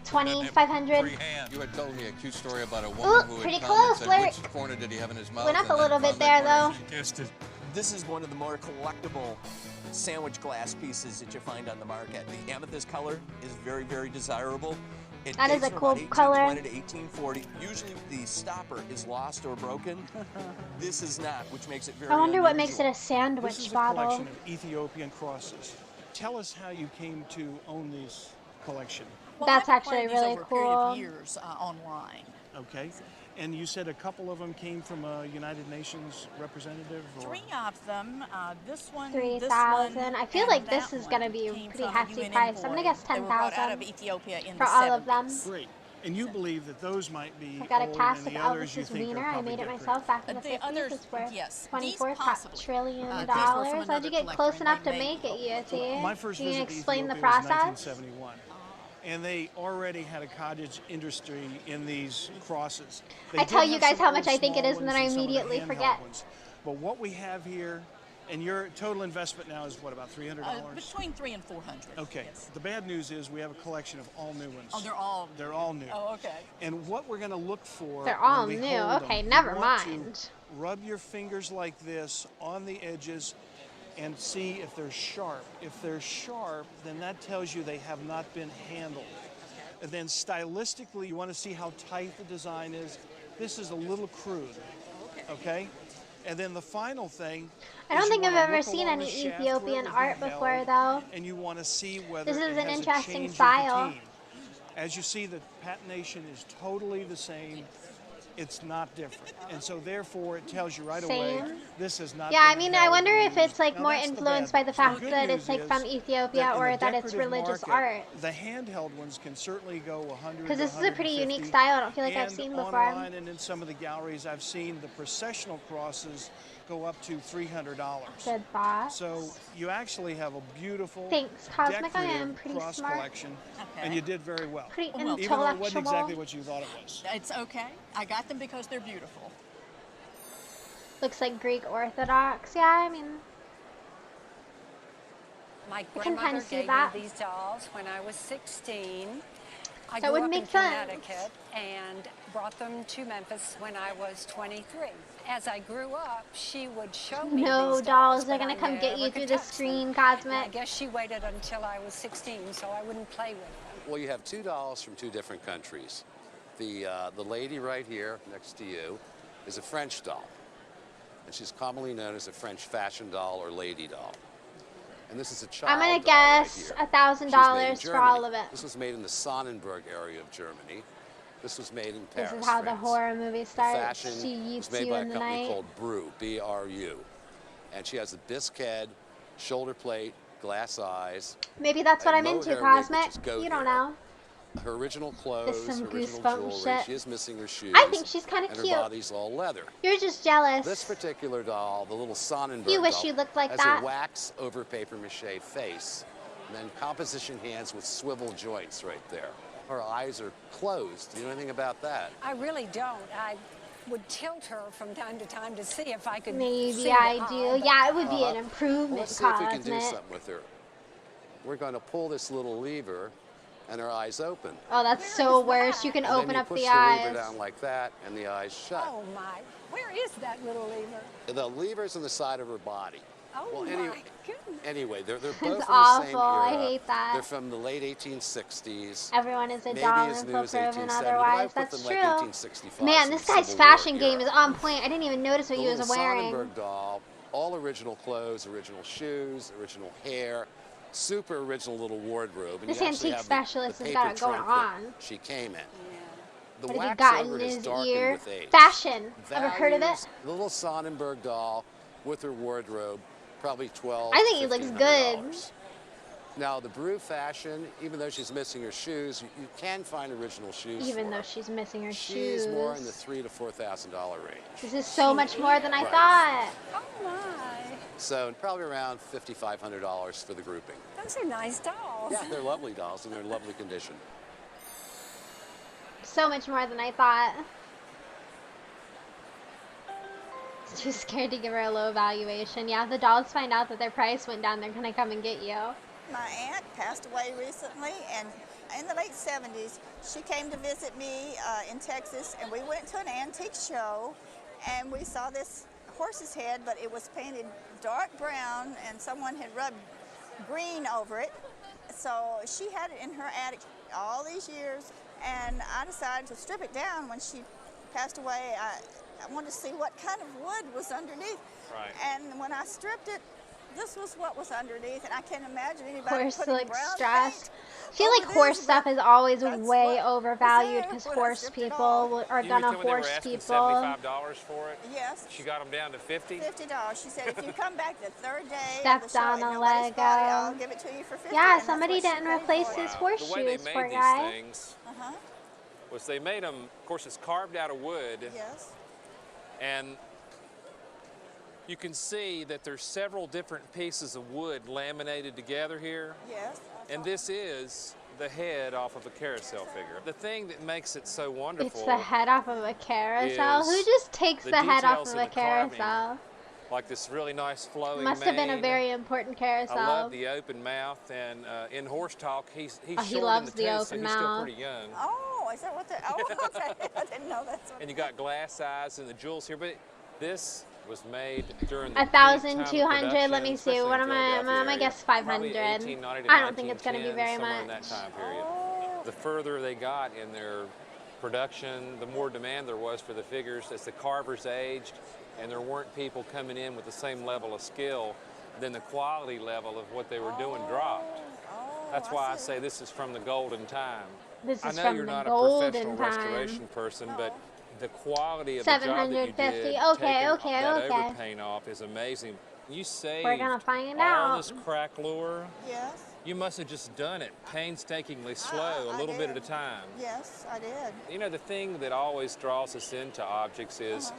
20, 500. You had told me a cute story about a woman Ooh, who pretty had come and close, said, Lyric. which corner did he have in his mouth? Went up a and then little bit comment there, where though. he guessed it. This is one of the more collectible sandwich glass pieces that you find on the market. The amethyst color is very, very desirable. It That is dates a from cool about color. 1820 to 1840. Usually the stopper is lost or broken. This is not, which makes it very I wonder what makes it unusual. a sandwich This is a bottle. collection of Ethiopian crosses. Tell us how you came to own this collection. That's I've actually acquired these really over a period of cool. years online. Okay. And you said a couple of them came from a United Nations representative? Or? 3 of them. This one, 3,000. I feel like this is gonna be a pretty hefty price. I'm gonna guess 10,000 Ethiopia in for the all of them. Great. And you believe that those might be I got a old cast and of the others you Elvis's think wiener. are I probably made it different. myself back in the The 50s. others, It's worth yes, $24 these possibly. trillion These were from dollars. How'd another you get collector, close and enough they to make it, Yeti? My first Can you visit to explain the Ethiopia was process? 1971. And they already had a cottage industry in these crosses. They I tell did you have guys some how much real I think it small is, and then ones I some of the immediately handheld forget. ones. But what we have here, and your total investment now is what, about $300? Between $300 and $400. Okay. Yes. The bad news is we have a collection of all new ones. Oh, they're all. They're all new. Oh, okay. And what we're going to look for. They're all when we new. hold Okay, them, never you want to mind. rub your fingers like this on the edges and see if they're sharp. If they're sharp, then that tells you they have not been handled. And then stylistically, you want to see how tight the design is. This is a little crude. Okay? And then the final thing. I don't is think you I've wanna ever look seen along any the shaft where it Ethiopian was art beheld, before, though. And you want to see whether This is it an has a interesting change in style. patina. As you see, the patination is totally the same. It's not different. And so therefore it tells you right away Same. this is not. Yeah, I mean, I wonder if it's like Now, more that's the influenced bad by the news. fact good that news it's like is from Ethiopia that in or the that it's decorative religious market, art. The handheld ones can certainly go 100. Because this is a pretty 150, unique style. I don't feel like I've and seen before. Online and in some of the galleries I've seen, the processional crosses go up to $300. Good thought. So you actually have a beautiful Thanks, Cosmic. I am decorative pretty cross smart. collection, Okay. and you did very well. Pretty Even though it wasn't intellectual. exactly what you thought it was. It's okay. I got them because they're beautiful. Looks like Greek Orthodox. Yeah, I mean, My I can kind grandmother of see gave that. me these dolls when I was 16. I That grew would up make in sense. Connecticut and brought them to Memphis when I was 23. As I grew up, she would show me No these dolls dolls, are but gonna I come get never you could through the touch them. screen, And Cosmic. I guess she waited until I was 16 so I wouldn't play with them. Well, you have 2 dolls from 2 different countries. The lady right here next to you is a French doll. And she's commonly known as a French fashion doll or lady doll. And this is a child I'm gonna doll right guess here. $1,000 She's made in for all Germany. of it. This was made in the Sonnenberg area of Germany. This was made in This Paris, is how the France. horror movie The starts. fashion She was yeets made you by a in the company night. called Bru, B-R-U. And she has a bisque head, shoulder plate, glass eyes. Maybe that's what a I'm into, mohair wig, which Cosmic. is goat You don't hair. know. Her original This clothes, is some her original Goosebumps jewelry. shit. She is missing her shoes. I think she's kinda and cute. her body's all leather. You're just jealous. This particular doll, the little Sonnenberg You wish doll, you looked like has that. a wax over paper mache face, and then composition hands with swivel joints right there. Her eyes are closed. Do you know anything about that? I really don't. I would tilt her from time to time to see if I could Maybe see I the do. eye, but- Yeah, it would be an Well, improvement, let's see if we Cosmic. can do something with her. We're going to pull this little lever, and her eyes open. Oh, that's so worse. You can And then open you up push the the eyes. lever down like that, and the eyes shut. Oh my, where is that little lever? The lever's on the side of her body. Oh Well, my anyway- goodness. Anyway, they're both It's from the awful. same I era. hate that. They're from the late 1860s. Everyone is a Maybe doll as new until as proven 1870, but I otherwise. put That's them true. like 1865, Man, so this the guy's Civil War fashion era. game is on point. I didn't even notice what The he was little wearing. Sonnenberg doll, all original clothes, original shoes, original hair, super original little wardrobe. And This you actually antique have specialist the has paper got it going trunk that on. she came in. The What have you wax got over in has his darkened ear? with age. Fashion. Ever heard of it? Values, The little Sonnenberg doll with her wardrobe, probably $1,200. I think he looks good. $1,500. Now, the Bru fashion, even though she's missing her shoes, you can find original shoes Even for though her. she's missing her She's shoes. more in the $3,000 to $4,000 range. This is so much more than I Right. thought. Oh my, So probably around $5,500 for the grouping. those are nice dolls. Yeah, they're lovely dolls and they're in lovely condition. So much more than I thought. Too scared to give her a low valuation. Yeah, if the dolls find out that their price went down, they're gonna come and get you. My aunt passed away recently, and in the late 70s, she came to visit me in Texas, and we went to an antique show, and we saw this horse's head, but it was painted dark brown, and someone had rubbed green over it. So she had it in her attic all these years, and I decided to strip it down when she passed away. I wanted to see what kind of wood was underneath. Right. And when I stripped it, this was what was underneath, and I can't imagine anybody Horse putting like brown stress. paint I feel like over horse this, stuff but is always that's way what overvalued was because there when I horse stripped it people off. are You gonna tell me they were horse asking people. $75 for it? Yes. She got them down to 50? $50. She said, if you come back the third day of Stepped the show on and a nobody's bought it, I'll Lego. give it to you for 50. Yeah, and that's somebody what she didn't paid replace for it. his The way they horseshoes, made poor these guy. things was they made them, of course, it's carved out of wood. Yes. And you can see that there's several different pieces of wood laminated together here. Yes. And this is the head off of a carousel figure. The thing that makes it so wonderful It's the head off of a carousel. Who is just takes the the head off details of of a the carving. carousel? like this really nice flowing Must have been a mane. very important carousel. I love the open mouth, and in horse talk, he's he short loves in the the tooth, so open he's still mouth. pretty young. Oh, is that what the? Oh, okay. I didn't know that's what. And you got glass eyes and the jewels here, but this was made during the 1,200. Let me see. especially What in am I? Philadelphia I area. guess Probably 500. 1890 to I don't think it's going to be 1910, very somewhere much. in that time period. The further they got in their production, the more demand there was for the figures as the carvers aged, and there weren't people coming in with the same level of skill, then the quality level of what they were doing dropped. That's why I say this is from the golden time. This I is know from you're the not a golden professional time. restoration person, but the quality of the job that you 750. did, Okay, taking okay, that okay. overpaint off is amazing. You saved We're gonna find all out. this crack lure. Yes. You must have just done it painstakingly slow, a little bit at a time. Yes, I did. You know, the thing that always draws us into objects is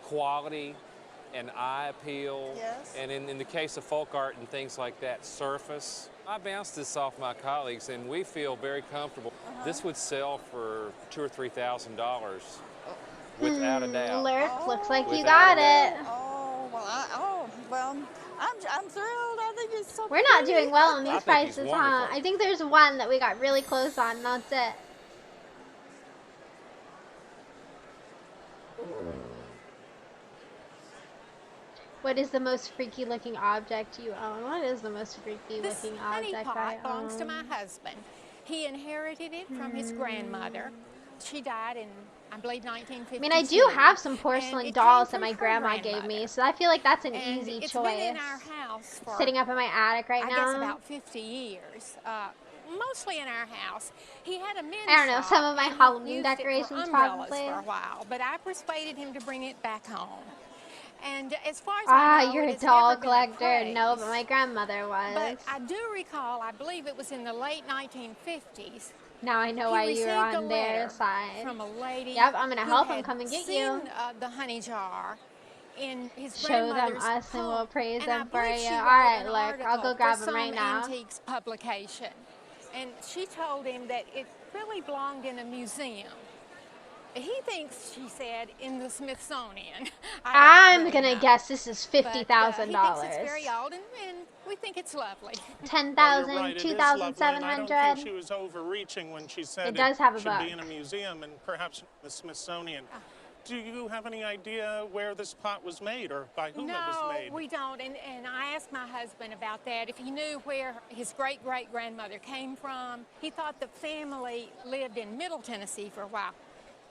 quality and eye appeal. Yes. And in the case of folk art and things like that, surface. I bounced this off my colleagues, and we feel very comfortable. This would sell for $2,000 or $3,000 without a doubt. Lurk, looks like you Without got a it. Well, I'm thrilled. I think it's so We're not pretty. doing well on I these think he's prices, huh? wonderful. I think there's one that we got really close on, and that's it. What is the most freaky looking object you own? What is the most freaky This looking honey object pot I belongs to own? my husband. He inherited it from his grandmother. She died in, I believe, 1952. I mean, I do have some porcelain it dolls came that from my her grandma gave grandmother. me, so I feel like that's an And easy it's choice. been in our house for, Sitting up in my attic right I now. guess about 50 years. Mostly in our house. He had a men's I don't know, shop, some of my and he Halloween used it for decorations umbrellas probably. for a while, but I persuaded him to bring it back home. And as far as I know, You're it a has doll never been a collector. craze. No, but my grandmother was. But I do recall, I believe it was in the late 1950s. Now I know he why received you're a on their letter side. from a lady. Yep, I'm gonna who help him had come and get seen, you. The honey jar in his Show them grandmother's us and we'll home. praise And I them for believe you. she All wrote right, an look, I'll go article grab for them right some now. antiques publication. And she told him that it really belonged in a museum. He thinks, she said, in the Smithsonian. I'm gonna guess this is But, $50,000. he thinks it's very old, and we think it's lovely. 10,000, Well, you're right, it is 2,700. lovely, and I don't think she was overreaching when she said It does have a should be book. in a museum and perhaps the Smithsonian. Do you have any idea where this pot was made or by whom it was made? No, we don't. And I asked my husband about that, if he knew where his great-great-grandmother came from. He thought the family lived in Middle Tennessee for a while.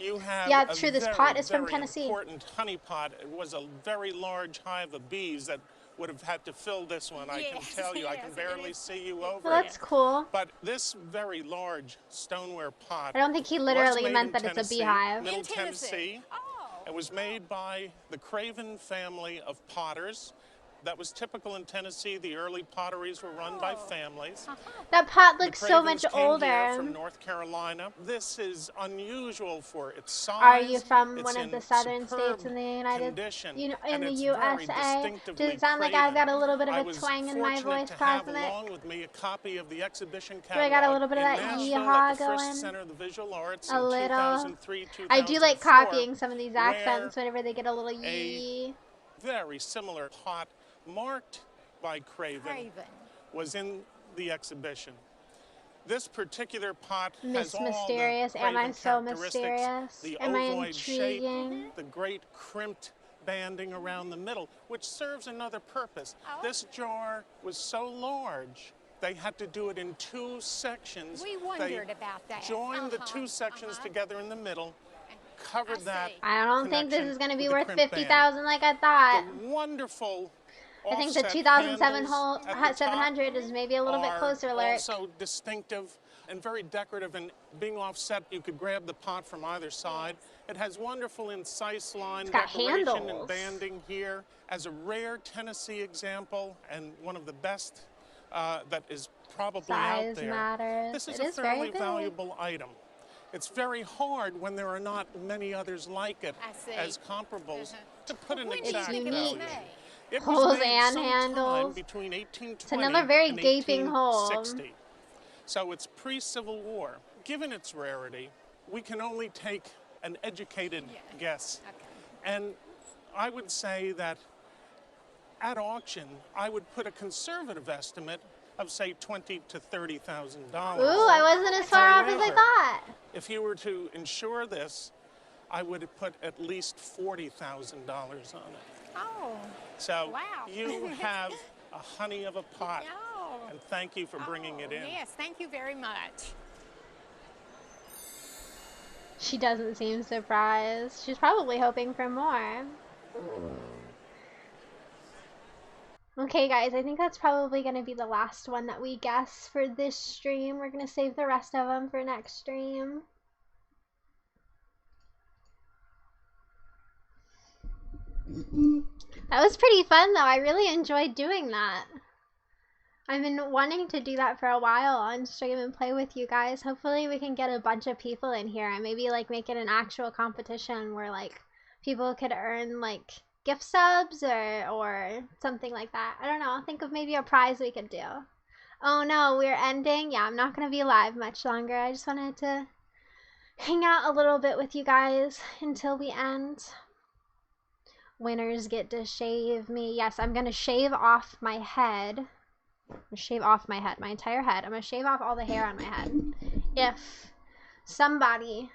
You have Yeah, a true, this very, pot is from very Tennessee. important honey pot. It was a very large hive of bees that would have had to fill this one. I can Yes, tell you, I yes, can it barely is. see you over Well, that's it. cool. But this very large stoneware pot I don't think he was literally made meant in that it's a Tennessee, beehive. Middle In Tennessee. It was made by the Craven family of potters. That was typical in Tennessee. The early potteries were run by families. That pot The looks so much Cravens came here older. from North Carolina. This is unusual for its size. Are you from It's one of in the southern superb states in the United condition, in and the it's USA? very distinctively Does it sound like I've got a little bit of I a was twang in my fortunate voice to have causing it? along with me a copy of the exhibition Do catalog I got a little bit of in that Nashville yeehaw at the Frisk going? Center of the Visual Arts A in little. 2003, I do like 2004, copying some of these where accents whenever they get a little yee. very similar pot marked by Craven was in the exhibition. This particular pot has Miss all Mysterious, the am I Craven so characteristics, mysterious? the Am I ovoid shape, intriguing? the great crimped banding around the middle, which serves another purpose. This jar was so large, they had to do it in 2 sections. We wondered about that. Joined the 2 sections together in the middle, covered that. I don't think this connection is going to be with the worth crimp band. 50,000 like I thought. The wonderful I think the offset 2007 handles at the top 700 is maybe a little bit are closer, Lyric. also distinctive and very decorative, and being offset, you could grab the pot from either side. It has wonderful incise line It's got decoration handles. and banding here as a rare Tennessee example, and one of the best that is probably Size out there. matters. This is It a is very fairly big. valuable item. It's very hard when there are not many others like it I see. as comparables to put an When do you exact think it was value. made? It Holes was made and sometime handles. between 1820 It's another very and gaping hole. 1860. So it's pre-Civil War. Given its rarity, we can only take an educated guess. And I would say that at auction, I would put a conservative estimate of, say, $20,000 to $30,000. Ooh, I wasn't as far off as I However, thought. if you were to insure this, I would have put at least $40,000 on it. Oh. So Wow. you have a honey of a pot, Oh. and thank you for bringing it in. Yes, thank you very much. She doesn't seem surprised. She's probably hoping for more. Okay, guys, I think that's probably going to be the last one that we guess for this stream. We're going to save the rest of them for next stream. That was pretty fun, though. I really enjoyed doing that. I've been wanting to do that for a while on stream and play with you guys. Hopefully we can get a bunch of people in here and maybe like make it an actual competition where like people could earn like gift subs or something like that. I don't know. Think of maybe a prize we could do. Oh no, we're ending. Yeah, I'm not going to be live much longer. I just wanted to hang out a little bit with you guys until we end. Winners get to shave me. Yes, I'm going to shave off my head. I'm gonna shave off my head, my entire head. I'm gonna shave off all the hair on my head. If somebody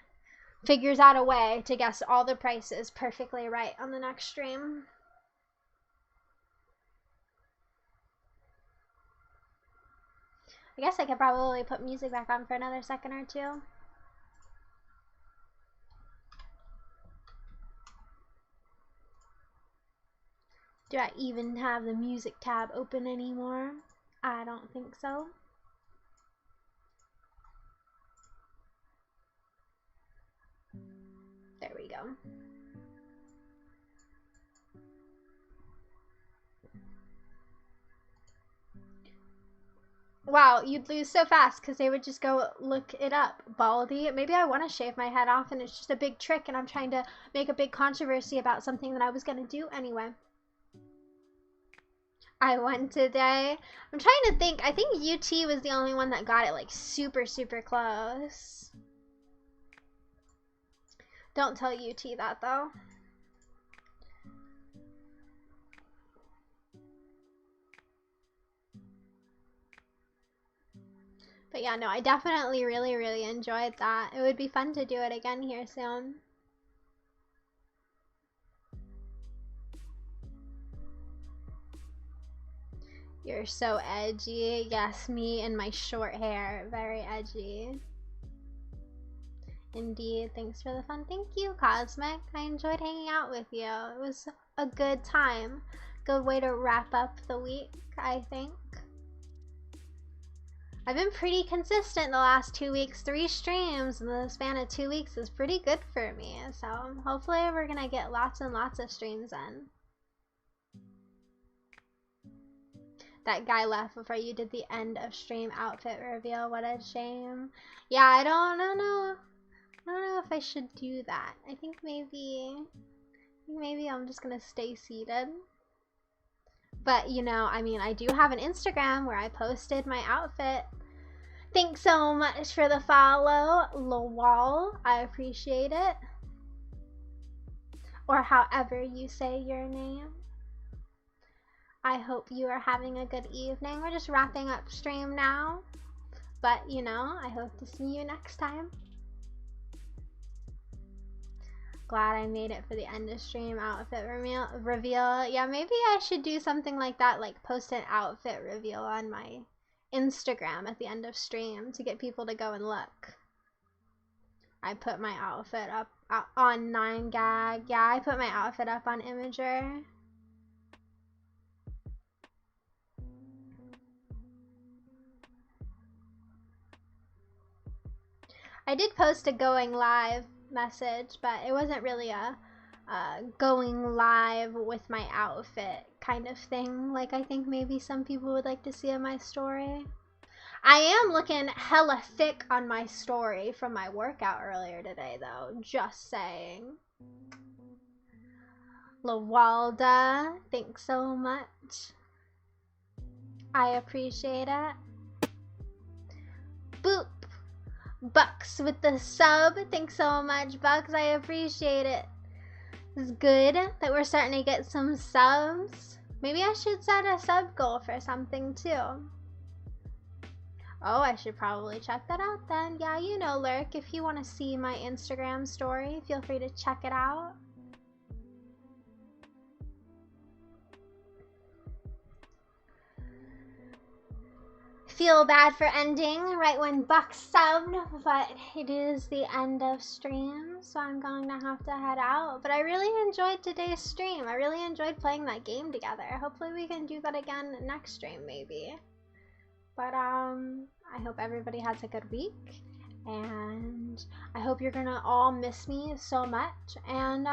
figures out a way to guess all the prices perfectly right on the next stream. I guess I could probably put music back on for another second or two. Do I even have the music tab open anymore? I don't think so. There we go. Wow, you'd lose so fast because they would just go look it up. Baldy. Maybe I want to shave my head off and it's just a big trick and I'm trying to make a big controversy about something that I was going to do anyway. I won today. I'm trying to think. I think UT was the only one that got it like super, super close. Don't tell UT that though. But yeah, no, I definitely really, really enjoyed that. It would be fun to do it again here soon. You're so edgy. Yes, me and my short hair. Very edgy. Indeed. Thanks for the fun. Thank you, Cosmic. I enjoyed hanging out with you. It was a good time. Good way to wrap up the week, I think. I've been pretty consistent the last 2 weeks. 3 streams in the span of 2 weeks is pretty good for me. So hopefully we're going to get lots and lots of streams in. That guy left before you did the end of stream outfit reveal. What a shame. Yeah, I don't know. I don't know if I should do that. I think maybe I'm just gonna stay seated. But you know, I mean, I do have an Instagram where I posted my outfit. Thanks so much for the follow, Lowall. I appreciate it. Or however you say your name. I hope you are having a good evening. We're just wrapping up stream now. But, you know, I hope to see you next time. Glad I made it for the end of stream outfit reveal. Yeah, maybe I should do something like that, like post an outfit reveal on my Instagram at the end of stream to get people to go and look. I put my outfit up on 9gag. Yeah, I put my outfit up on Imager. I did post a going live message, but it wasn't really a going live with my outfit kind of thing, like I think maybe some people would like to see in my story. I am looking hella thick on my story from my workout earlier today, though, just saying. Lawalda, thanks so much. I appreciate it. Boop. Bucks with the sub. Thanks so much, Bucks. I appreciate it. It's good that we're starting to get some subs. Maybe I should set a sub goal for something too. Oh, I should probably check that out then. Yeah, you know, Lurk, if you want to see my Instagram story, feel free to check it out. Feel bad for ending right when Buck subbed, but it is the end of stream, so I'm going to have to head out. But I really enjoyed today's stream. I really enjoyed playing that game together. Hopefully we can do that again next stream, maybe. But I hope everybody has a good week, and I hope you're gonna all miss me so much. And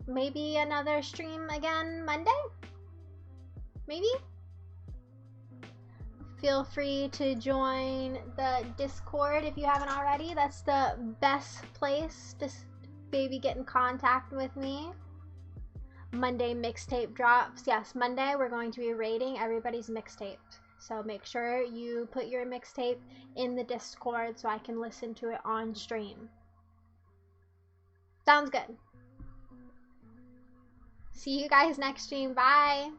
maybe another stream again Monday? Maybe? Feel free to join the Discord if you haven't already. That's the best place to maybe get in contact with me. Monday mixtape drops. Yes, Monday we're going to be rating everybody's mixtape. So make sure you put your mixtape in the Discord so I can listen to it on stream. Sounds good. See you guys next stream. Bye.